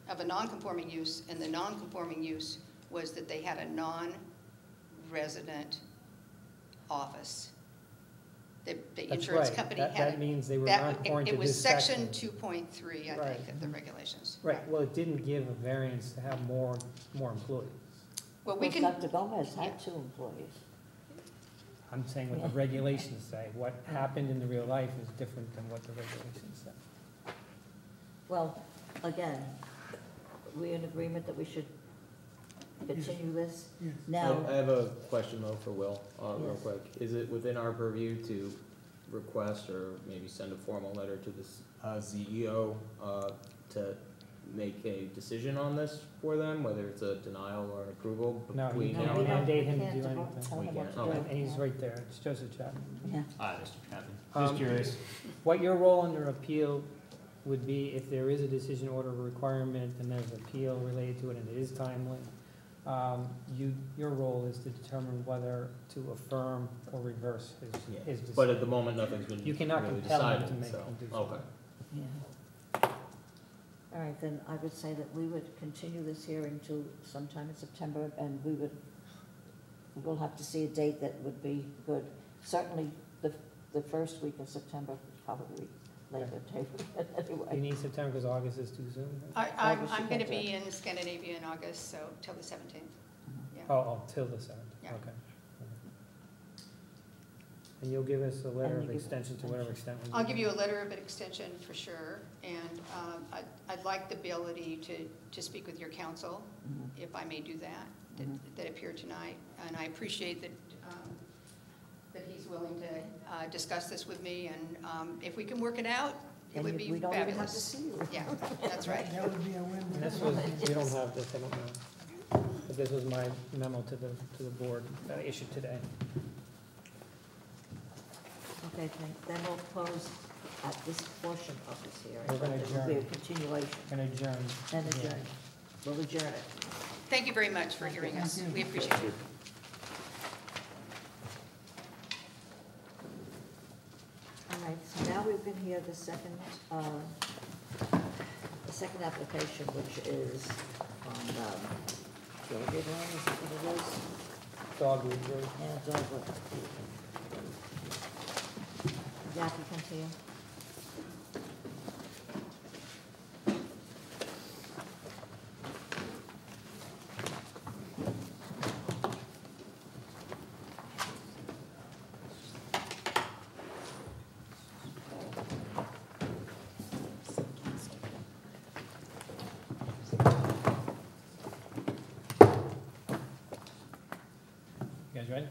of a non-conforming use, and the non-conforming use was that they had a non-resident office. The That's insurance right. company That- had. that means they were that- not according to It was this section section. 2.3, I Right. think, of the regulations. Right, well, it didn't give a variance to have more employees. Well, we Well, can, Dr. Gomez had yeah. 2 employees. I'm saying what the Yeah. regulations say. What happened in the real life is different than what the regulations say. Well, again, we're in agreement that we should continue this? Yes. Now, I have a question though for Will, real Yes. quick. Is it within our purview to request or maybe send a formal letter to this CEO to make a decision on this for them, whether it's a denial or an approval No, between you no, now can't we and then? don't, mandate we him to can't do tell anything. We him what can't. to Okay. do. And he's right there, it's Joseph Chapman. Yeah. Hi, Mr. Chapman. Um, Just curious. What your role under appeal would be if there is a decision order requirement and there's appeal related to it and it is timely, your role is to determine whether to affirm or reverse Yeah. his decision. But at the moment, nothing's been You cannot really compel him decided, to make so, him do so. okay. Yeah. All right, then I would say that we would continue this hearing to sometime in September, and we'll have to see a date that would be good. Certainly, the first week of September, probably later, table it You anyway. need September because August is too soon? I'm August, going to September. be in Scandinavia in August, so till the 17th. Yeah. Oh, till the 7th, Yeah. okay. And you'll give us a letter And of you give extension to whatever extent we I'll need. give you a letter of extension for sure, and I'd like the ability to speak with your counsel, Mhm. if I may do that, Mhm. that appeared tonight. And I appreciate that, that he's willing to discuss this with me, and if we can work it out, it And would you- be we don't even have to fabulous. see you. Yeah, that's right. That would be a And win-win. this was, we don't have this, I don't know. But this was my memo to the board that I issued today. Okay, then we'll close at this portion of this hearing. We're gonna It will be a adjourn. continuation, And adjourn. and Yeah. adjourn. We'll adjourn it. Thank you very much for hearing us. Thank you. We appreciate it. All right, so now we've been here the second application, which is on, Gilgit Lane, is that what it is? Dogwood Road. And Dogwood. The applicant here. You guys ready?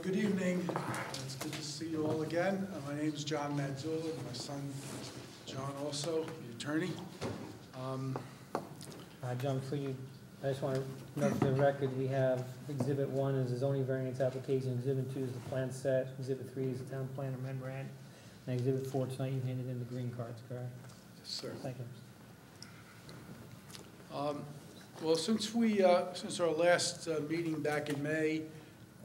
Good evening. It's good to see you all again. My name is John Madzula, and my son John also, the attorney. John, before you, I just want to note for the record, we have Exhibit 1 is the zoning variance application, Exhibit 2 is the plan set, Exhibit 3 is the town plan memorandum, and Exhibit 4 tonight you handed in the green cards, correct? Yes, sir. Thank you. Well, since our last meeting back in May,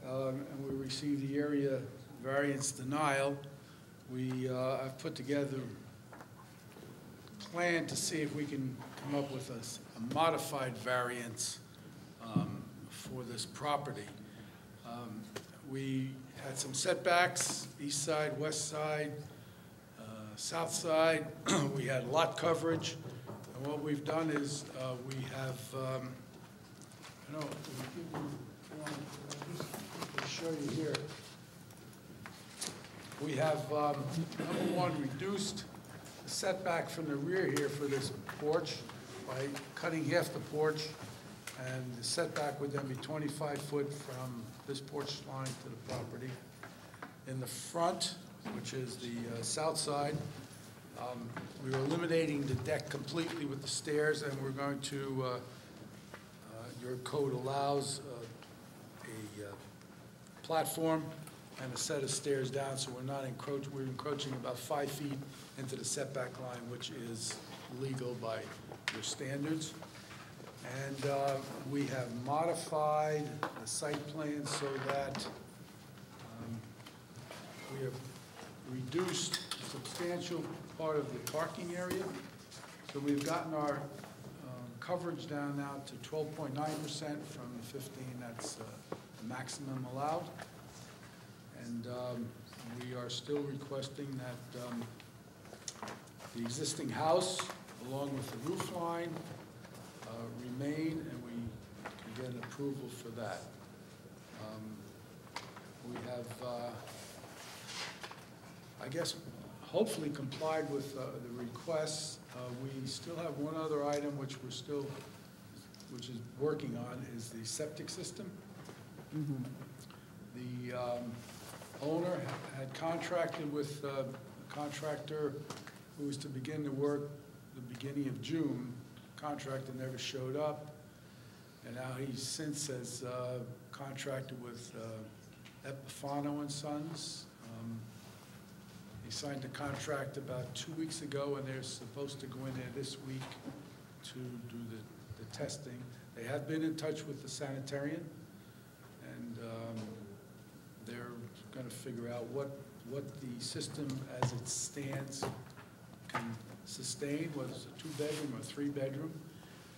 and we received the area variance denial, I've put together a plan to see if we can come up with a modified variance for this property. We had some setbacks, east side, west side, south side. We had lot coverage, and what we've done is we have, I'll show you here. We have, number one, reduced the setback from the rear here for this porch by cutting half the porch, and the setback would then be 25 foot from this porch line to the property. In the front, which is the south side, we were eliminating the deck completely with the stairs, and we're going to, your code allows a platform and a set of stairs down, so we're encroaching about 5 feet into the setback line, which is legal by your standards. And we have modified the site plan so that we have reduced a substantial part of the parking area. So we've gotten our coverage down now to 12.9% from the 15 that's the maximum allowed. And we are still requesting that the existing house, along with the roof line, remain, and we can get an approval for that. We have, I guess, hopefully complied with the requests. We still have one other item which is working on, is the septic system. The owner had contracted with a contractor who was to begin the work the beginning of June. Contractor never showed up, and now he since has contracted with Epifano and Sons. He signed a contract about 2 weeks ago, and they're supposed to go in there this week to do the testing. They have been in touch with the sanitarian, and they're going to figure out what what the system as it stands can sustain, whether it's a 2-bedroom or 3-bedroom.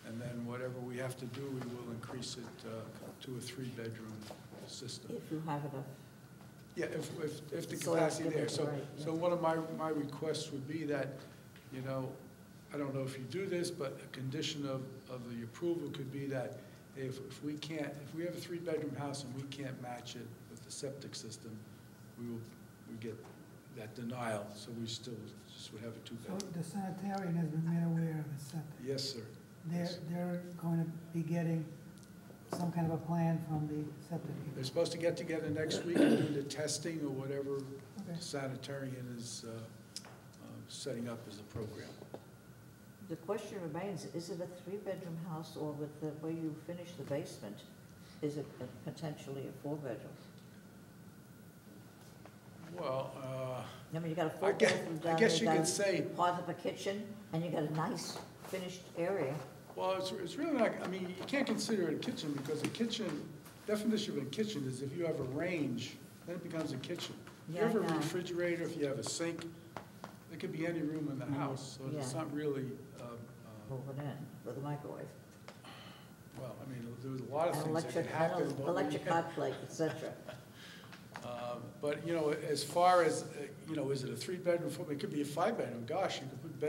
And then whatever we have to do, we will increase it to a 3-bedroom system. If you have enough. Yeah, if the Soil capacity there. activity, So, right, yeah. so one of my requests would be that, you know, I don't know if you do this, but a condition of the approval could be that if we have a 3-bedroom house and we can't match it with the septic system, we get that denial, so we still just would have a So 2-bedroom. the sanitarian has been made aware of the septic. Yes, sir. They're going to be getting some kind of a plan from the septic They're people. supposed to get together next week and do the testing or whatever Okay. the sanitarian is setting up as a program. The question remains, is it a 3-bedroom house, or with the way you finish the basement, is it potentially a 4-bedroom? Well, I mean, you got a I full guess- bathroom I down there, guess you got could say- part of a kitchen, and you got a nice finished area. well, it's really not, I mean, you can't consider it a kitchen, because a kitchen, definition of a kitchen is if you have a range, then it becomes a kitchen. If you Yeah, have a I know. refrigerator, if you have a sink, it could be any room in the house, so it's Yeah. not really, Moving in with a microwave, well, I mean, there's a lot of an things that could happen. but we- electric hot plate, et cetera. But, you know, as far as, you know, is it a 3-bedroom, it could be a 5-bedroom, gosh, you could put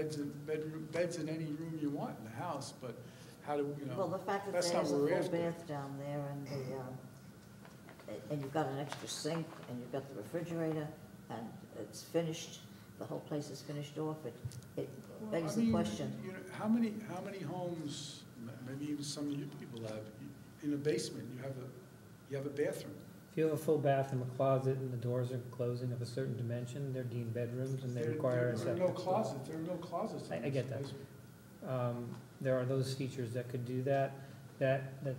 beds in any room you want in the house, but how do, you Well, know, the fact that that's there's not a what we're full after. bath down there, and you've got an extra sink, and you've got the refrigerator, and it's finished, the whole place is finished off, it Well, begs I the mean, question. you know, how many homes, maybe even some of you people have, in a basement, you have a bathroom? If you have a full bathroom, a closet, and the doors are closing of a certain dimension, they're deemed bedrooms and they require a There are septic. no closets, there are no closets in I this get that. basement. There are those features that could do that. The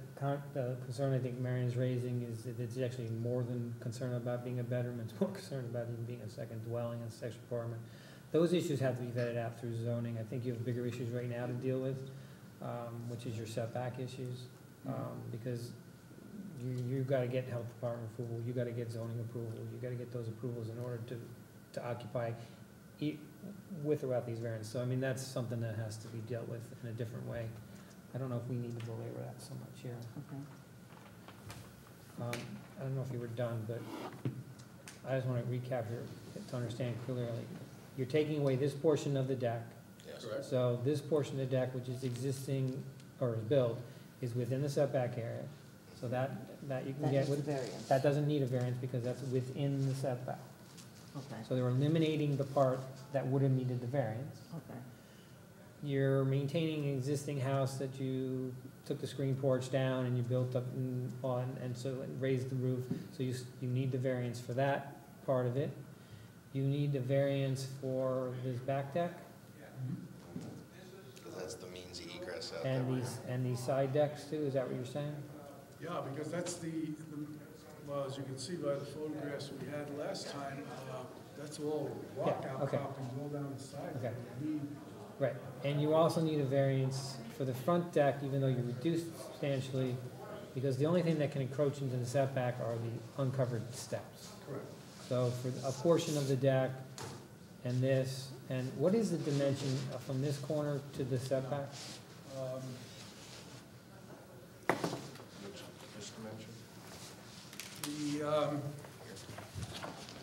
concern I think Marion's raising is that it's actually more than concerned about being a bedroom, it's more concerned about even being a second dwelling, a second apartment. Those issues have to be vetted out through zoning. I think you have bigger issues right now to deal with, which is your setback issues. Because you've got to get health department approval, you got to get zoning approval, you got to get those approvals in order to occupy with or without these variants. So I mean, that's something that has to be dealt with in a different way. I don't know if we need to belabor that so much here. Okay. I don't know if you were done, but I just want to recap here to understand clearly. You're taking away this portion of the deck. Yes. Correct. So this portion of the deck, which is existing or is built, is within the setback area. So that you can That get is the with, variance. that doesn't need a variance because that's within the setback. Okay, So they're eliminating the part that would have needed the variance. okay. You're maintaining an existing house that you took the screen porch down and you built up and so it raised the roof. So you need the variance for that part of it. You need the variance for this back deck Because that's the means of egress out there. and these side decks too, is that what you're saying? Yeah, because that's well, as you can see by the photographs we had last time, that's all rock Yeah, okay. outcroppings all down the side. Okay. We need- Right, and you also need a variance for the front deck, even though you reduced substantially, because the only thing that can encroach into the setback are the uncovered steps. Correct. So for a portion of the deck and this, and what is the dimension from this corner to the setback? Which dimension?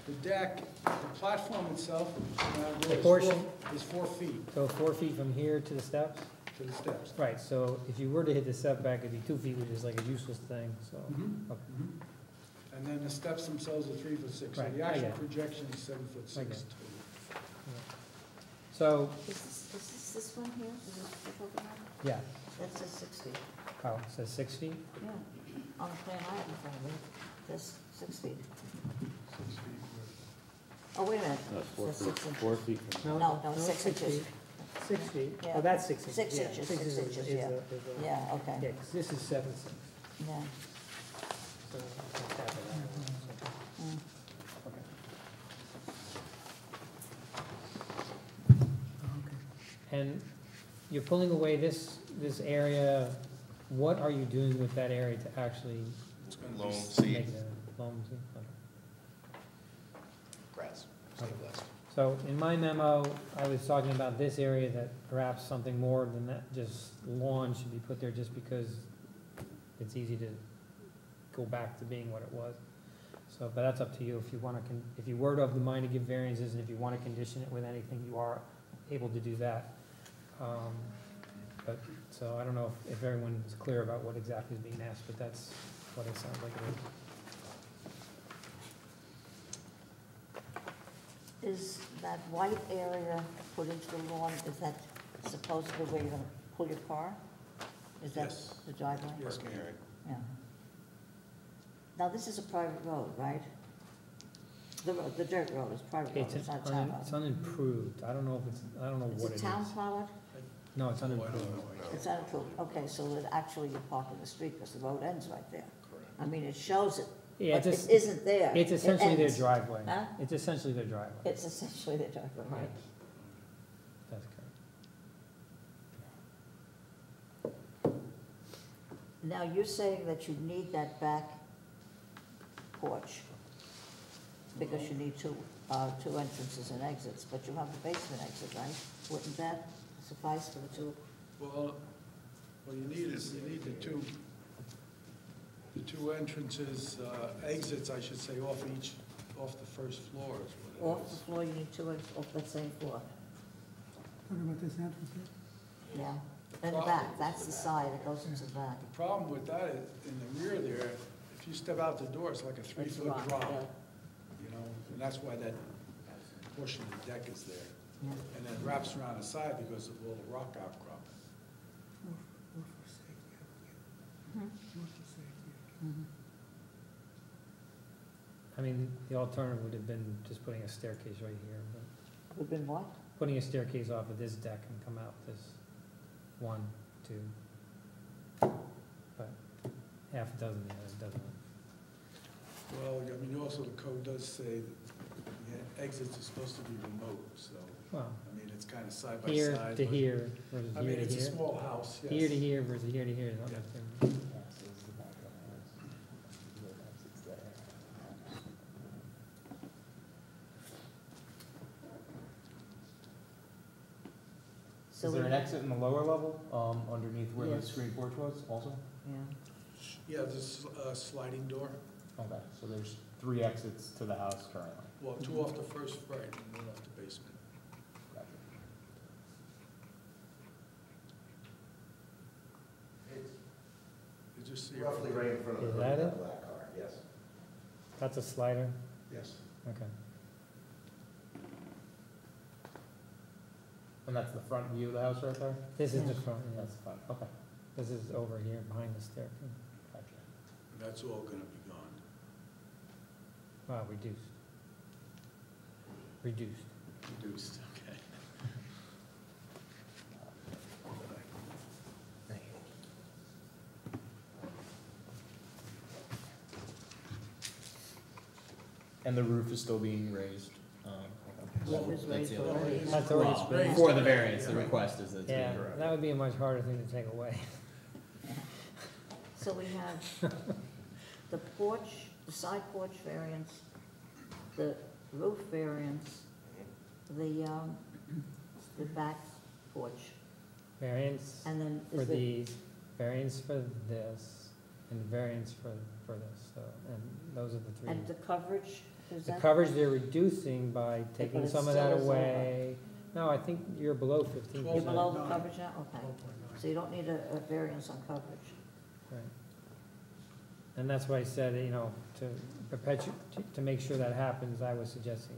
The deck, the platform itself, The portion? is 4 feet So 4 feet from here to the steps? to the steps. Right, so if you were to hit the setback, it'd be 2 feet, which is like a useless thing, so. Mhm. Okay. Mhm. And then the steps themselves are 3'6", so Right, the I actual get it. projection is 7'6" I get it. total. So, Is this one here, is this what you're talking about? yeah, That says 60, oh, it says 6 feet? yeah. On the plan I have in front of me, that's 6 feet. 6 feet. Oh, wait a minute. No, it's 4 That's feet, 6 inches. 4 feet from No, no, 6 inches. 6 feet, Yeah. oh, that's 6 inches. 6 yeah. inches, 6 6 is inches, yeah. Yeah, okay, Yeah, 'cause this is 7'6". yeah. So that's half of that. Mm. Okay. And you're pulling away this area, what are you doing with that area to actually It's gonna be Loam s- seed, make it a loam? Okay. grass. Stay blessed. So in my memo, I was talking about this area that perhaps something more than that, just lawn should be put there just because it's easy to go back to being what it was. So, but that's up to you. If you want to, if you were of the mind to give variances and if you want to condition it with anything, you are able to do that. But, so I don't know if everyone's clear about what exactly is being asked, but that's what it sounds like it is. Is that white area put into the lawn, is that supposedly where you're gonna pull your car? Is that Yes. the driveway? Yes, Parking area. Yeah. Now, this is a private road, right? The dirt road is private road, it's not town It's road. unimproved. I don't know if it's, I don't know what it It's is. a town plowed? No, it's Oh, I don't unimproved. know. It's unimproved, okay, so that actually you're parking the street because the road ends right there. Correct. I mean, it shows it, Yeah, but it's, it isn't there. it's It essentially their ends. driveway. Huh? It's essentially their driveway. It's essentially the driveway, right? That's correct. Now, you're saying that you need that back porch because you need two entrances and exits, but you have the basement exit, right? Wouldn't that suffice for the two? Well, you need the two entrances, exits, I should say, off the first floor is what Off it the is. floor, you need two off that same floor, Talking about this entrance here? yeah. And the back, that's the side, it goes into the back. The problem with that is, in the rear there, if you step out the door, it's like a It's 3-foot rock, drop, yeah, you know, and that's why that portion of the deck is there. yeah. And then it wraps around the side because of all the rock outcrop. Or for safety, Mhm. or for safety. Mhm. I mean, the alternative would have been just putting a staircase right here, but Would've been what? putting a staircase off of this deck and come out this 1, 2. But half a dozen, doesn't it? Well, I mean, also the code does say that the exits are supposed to be remote, so, Well, I mean, it's kind of side by side. here to but- here versus I here mean, to it's a here. small house, yes. Here to here versus here to here is not much different. So Is there we an have- exit in the lower level, underneath where the Yes. screen porch was also? Yeah, Yeah, there's a sliding door, Okay, so there's 3 exits to the house currently. well, 2 off the first right and 1 off the basement. Gotcha. You just see. Roughly right in front of Is the that it? black car, yes. That's a slider? Yes. Okay. And that's the front view of the house right there? This is the Yeah. front, yeah. That's the front, okay. This is over here behind the staircase. Gotcha. And that's all gonna be gone. Wow, reduced. Reduced. Reduced, okay. And the roof is still being raised? Roof is That's raised the other- already. That's already Well, been- For the variance, the request is that it's Yeah, being corrected. that would be a much harder thing to take away. So we have the porch, the side porch variance, the roof variance, the back porch, Variance and then for is the, these, variance for this, and variance for this, so, and those are the three. and the coverage, is The that? coverage they're reducing by But taking it some of still that is over. away. No, I think you're below 15%. You're below the 12.9. coverage now, okay, 12.9. so you don't need a variance on coverage. Right. And that's why I said, you know, to perpetuate, to make sure that happens, I was suggesting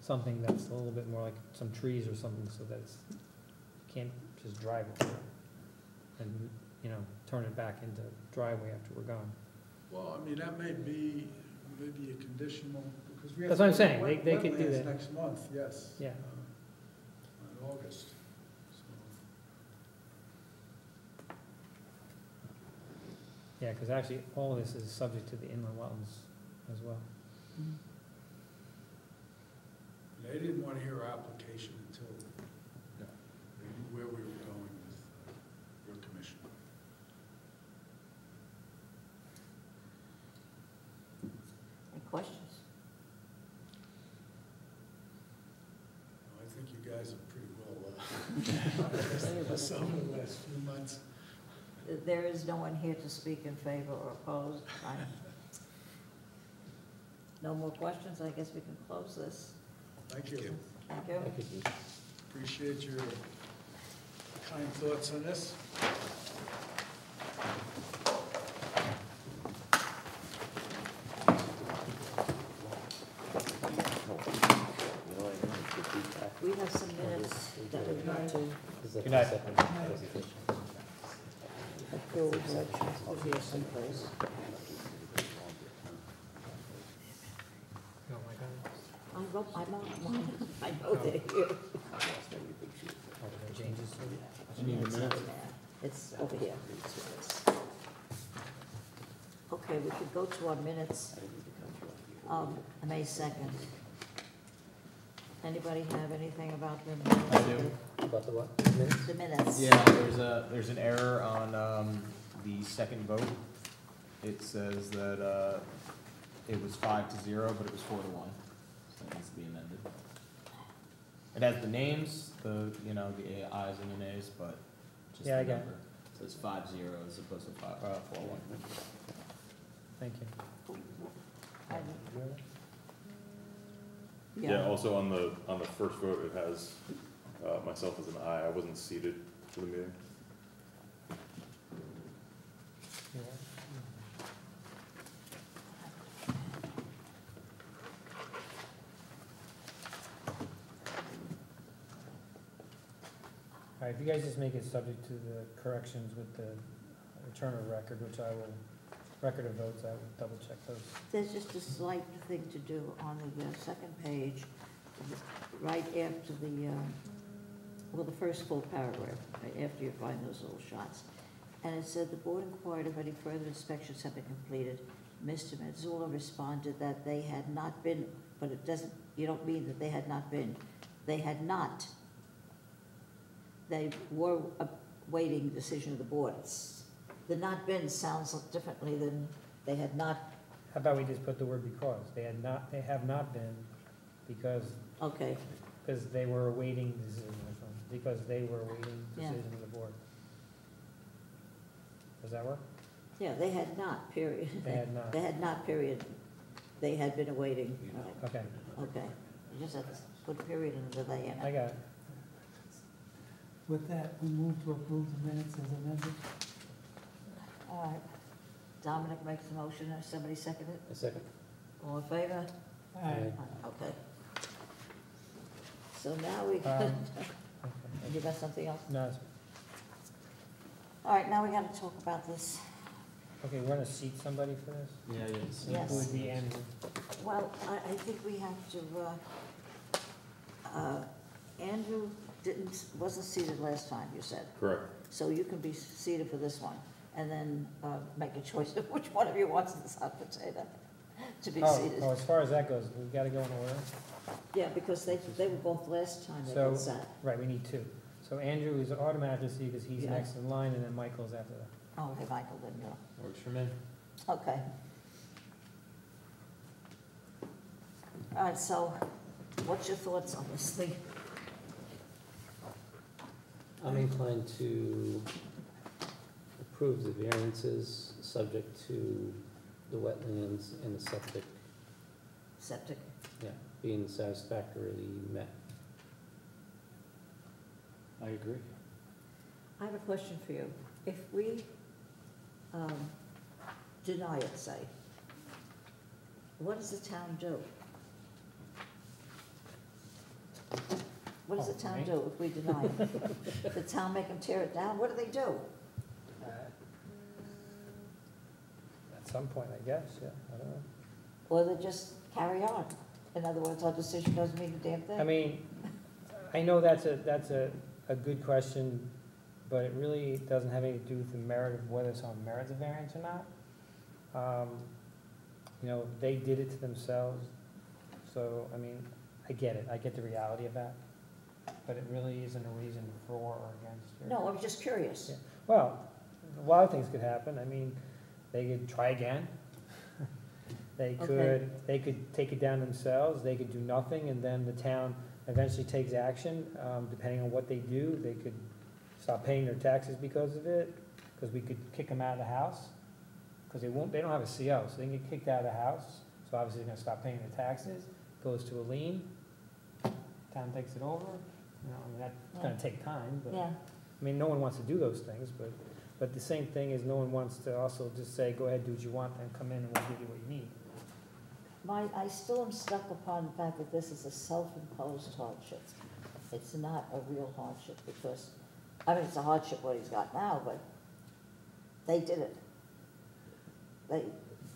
something that's a little bit more like some trees or something, so that it's, you can't just drive it through. And, you know, turn it back into driveway after we're gone. Well, I mean, that may be a conditional, because we have. That's what I'm to saying. go to They could do wetlands that. Next month, yes. Yeah. In August. So, Yeah, because actually, all of this is subject to the inland wetlands as well. They didn't want to hear our application until they knew where we were going with your commission. Any questions? Some of the last few months. There is no one here to speak in favor or oppose. No more questions, I guess we can close this. Thank you. Thank you. Appreciate your kind thoughts on this. We have some minutes that we need to Good night. approve, over here someplace. Oh, my God. I'm on one, I know they're here. Oh, there are changes to it? You need a minute? It's over here. Okay, we could go to our minutes, May 2nd. Anybody have anything about the minutes? I do. About the what? Minutes? The minutes? Yeah, there's an error on, the second vote. It says that, it was 5-0, but it was 4-1, so it needs to be amended. It has the names, the ayes and the nays, but just Yeah, the I got it. number. It says 5-0 as opposed to 4-1. Thank you. Yeah, also on the first vote, it has myself as an aye. I wasn't seated for the meeting. Yeah. All right, if you guys just make it subject to the corrections with the return of record, which I will, record of votes, I will double check those. There's just a slight thing to do on the second page, right after the, the first full paragraph, right after you find those little shots. And it said, the board inquired if any further inspections have been completed. Mr. Mazzullo responded that they had not been, but it doesn't, you don't mean that they had not been. They had not. They were awaiting decision of the board. The not been sounds differently than they had not. How about we just put the word because? They have not been, because Okay, they were awaiting decision or something, because they were awaiting Yeah. decision of the board. Does that work? yeah, they had not, period. They had not. They had not, period. They had been awaiting. Right. Okay, Okay, you just have to put a period in the they in I it. got it. With that, we move to approve the minutes as amended. All right. Dominic makes the motion, has somebody second it? A second. All in favor? Aye. Okay. So now we can, Okay. and you got something else? No, it's, All right, now we gotta talk about this. okay, we're gonna seat somebody for this? Yeah, yes. Yes. Who would be Andrew? Well, I think we have to, Andrew wasn't seated last time, you said. Correct. So you can be seated for this one, and then make a choice of which one of you wants this hot potato to be seated. Oh, as far as that goes, we've gotta go in order. Yeah, because they were both last time they So- got sat. Right, we need two. So Andrew is automatically seated because he's Yeah. next in line, and then Michael's after that. Oh, okay, Michael didn't go. Works for me. Okay. All right, so what's your thoughts on this thing? I'm inclined to approve the variances, subject to the wetlands and the septic, Septic? being satisfactorily met. I agree. I have a question for you. If we deny it, say, what does the town do? What does the town do if we deny it? The town make them tear it down? What do they do? At some point, I guess, yeah, I don't know. Or they just carry on? In other words, our decision doesn't mean a damn thing? I mean, I know that's a good question, but it really doesn't have anything to do with the merit of whether someone merits a variance or not. They did it to themselves, so, I mean, I get it, I get the reality of that, but it really isn't a reason for or against. No, I'm just curious. Yeah. Well, a lot of things could happen. I mean, they could try again. They could take it down themselves, they could do nothing, and then the town eventually takes action. Depending on what they do, they could stop paying their taxes because of it, because we could kick them out of the house, because they don't have a CO, so they can get kicked out of the house, so obviously they're gonna stop paying their taxes, goes to a lien, town takes it over, you know, I mean, that's gonna take time, but, Yeah, I mean, no one wants to do those things, but the same thing is no one wants to also just say, go ahead, do what you want, and come in and we'll give you what you need. I still am stuck upon the fact that this is a self-imposed hardship. It's not a real hardship because, I mean, it's a hardship what he's got now, but they did it. They,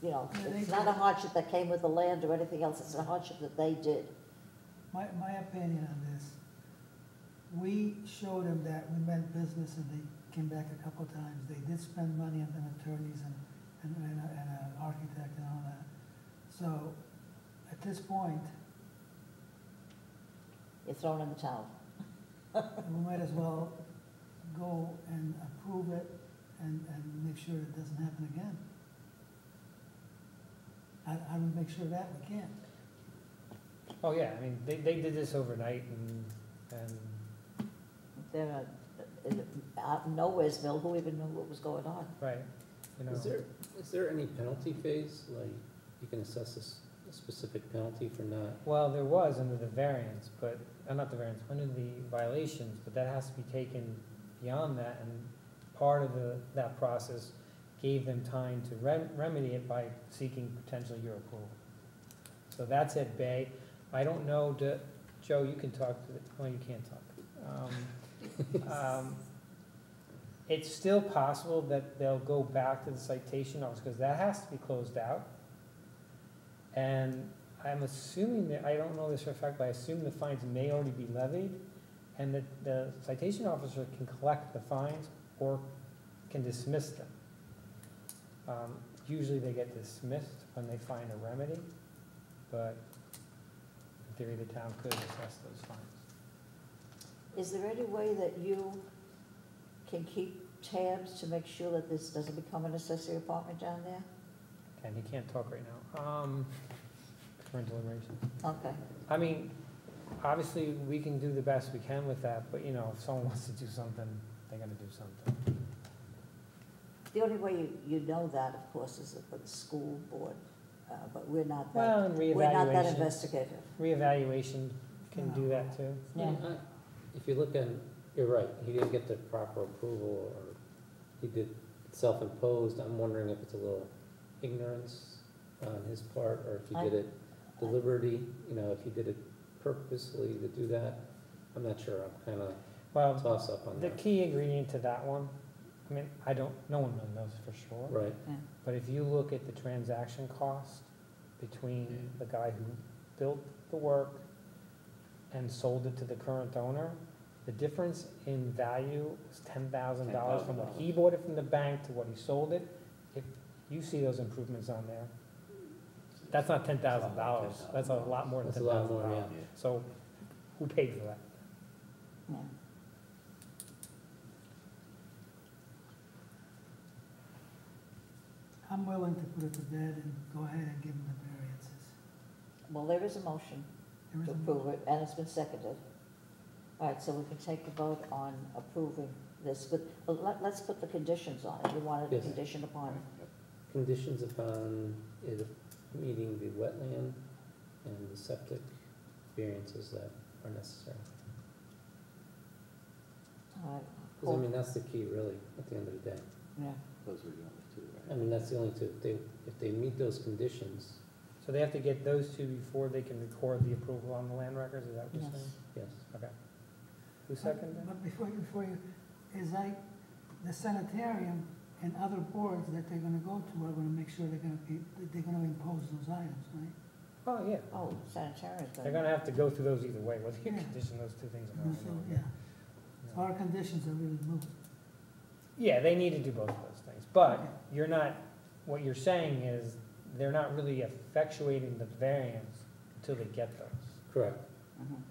you know, Yeah, they it's not did a it. hardship that came with the land or anything else, it's a hardship that they did. My opinion on this, we showed them that we meant business and they came back a couple of times. They did spend money on attorneys and an architect and all that. So, at this point, You're thrown in the towel. we might as well go and approve it and make sure it doesn't happen again. I would make sure that we can't. Oh, yeah, I mean, they did this overnight and They're out in Nowheresville, who even knew what was going on? right, you know. Is there any penalty phase, like you can assess a specific penalty for not? Well, there was under the variance, but, not the variance, under the violations, but that has to be taken beyond that, and part of that process gave them time to remedy it by seeking potentially your approval. So that's at bay. I don't know, Joe, you can talk to, well, you can't talk. It's still possible that they'll go back to the citation office, because that has to be closed out. And I'm assuming that, I don't know this for a fact, but I assume the fines may already be levied, and that the citation officer can collect the fines or can dismiss them. Usually they get dismissed when they find a remedy, but in theory, the town could assess those fines. Is there any way that you can keep tabs to make sure that this doesn't become an accessory apartment down there? And he can't talk right now. Current deliberation. Okay. I mean, obviously, we can do the best we can with that, but, you know, if someone wants to do something, they're gonna do something. The only way you know that, of course, is for the school board, but we're not Well, that, and we're not that reevaluation, investigative. reevaluation can do that too. Yeah. If you look at, you're right, he didn't get the proper approval, or he did self-imposed. I'm wondering if it's a little ignorance on his part, or if he did it deliberately, you know, if he did it purposely to do that. I'm not sure, I'm kinda Well, toss up on the that. key ingredient to that one, I mean, no one really knows for sure. Right, But if you look at the transaction cost between the guy who built the work and sold it to the current owner, the difference in value is $10,000 from what he bought it from the bank to what he sold it. If you see those improvements on there, that's not $10,000. That's a lot more than that's a lot more, $10,000. yeah. So who paid for that? Yeah. I'm willing to put it to bed and go ahead and give them the variances. Well, there is a motion There is to a approve it, and it's been seconded. All right, so we can take a vote on approving this, but let's put the conditions on it. You wanted a Yes. condition upon, Conditions upon it meeting the wetland and the septic variances that are necessary. all right. Because, I mean, that's the key, really, at the end of the day. Yeah, Those were the only two, I mean, that's the only two. If they meet those conditions, So they have to get those two before they can record the approval on the land records, is that what you're yes. saying? yes. Okay. Who seconded it? But before you, is like, the sanitarium and other boards that they're gonna go to are gonna make sure they're gonna impose those items, right? Oh, yeah. Oh, sanitarian's They're gonna have to go through those either way, whether you Yeah. condition those two things or And not. so, yeah, so our conditions are really moot. Yeah, they need to do both of those things, but you're not, what you're saying is, they're not really effectuating the variance until they get those. Correct, Mhm.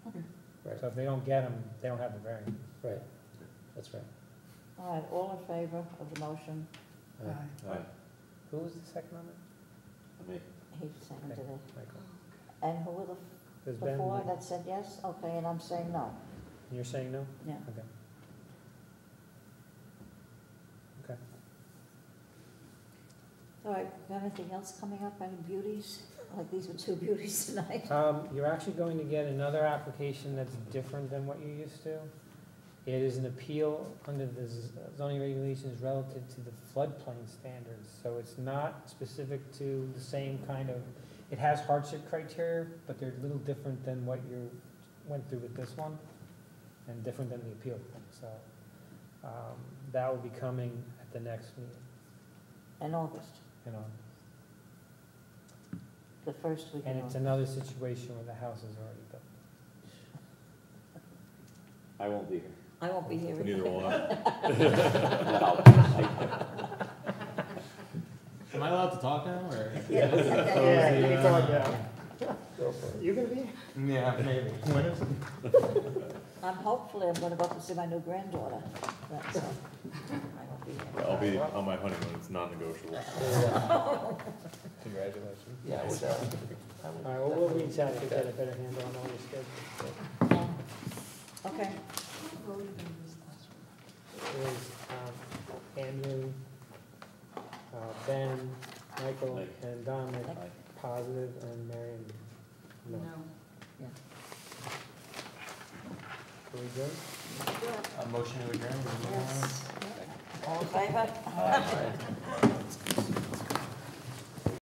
Okay. right, So if they don't get them, they don't have the variance. right. That's right. All right, all in favor of the motion? Aye. Aye. Who was the second on that? I mean, He seconded it. Michael. And who were There's the been, four that said yes? Okay, and I'm saying no. you're saying no? Yeah. Okay. Okay. All right, got anything else coming up, any beauties? Like these were two beauties tonight. You're actually going to get another application that's different than what you're used to. It is an appeal under the zoning regulations relative to the floodplain standards. So it's not specific to the same kind of, it has hardship criteria, but they're a little different than what you went through with this one, and different than the appeal thing. So that will be coming at the next meeting, In August, you know. the first week in And it's August. another situation where the house is already built. I won't be here. I won't be here. Neither will I. No, Am I allowed to talk now, or? Yeah, you can talk now. Go for it. You gonna be? Yeah, maybe. When is it? Hopefully, I'm gonna go up and see my new granddaughter, that's, I won't be Yeah, here. I'll be on my honeymoon, it's non-negotiable. Congratulations. Yeah, we're done. I would- All right, well, we'll reach out to get a better handle on all your schedule. Okay, There's Andrew, Ben, Michael, Mike. and Dominic, Mike. positive, and Marion, no. yeah. Are we good? A motion to adjourn? Yes. All in favor? All right.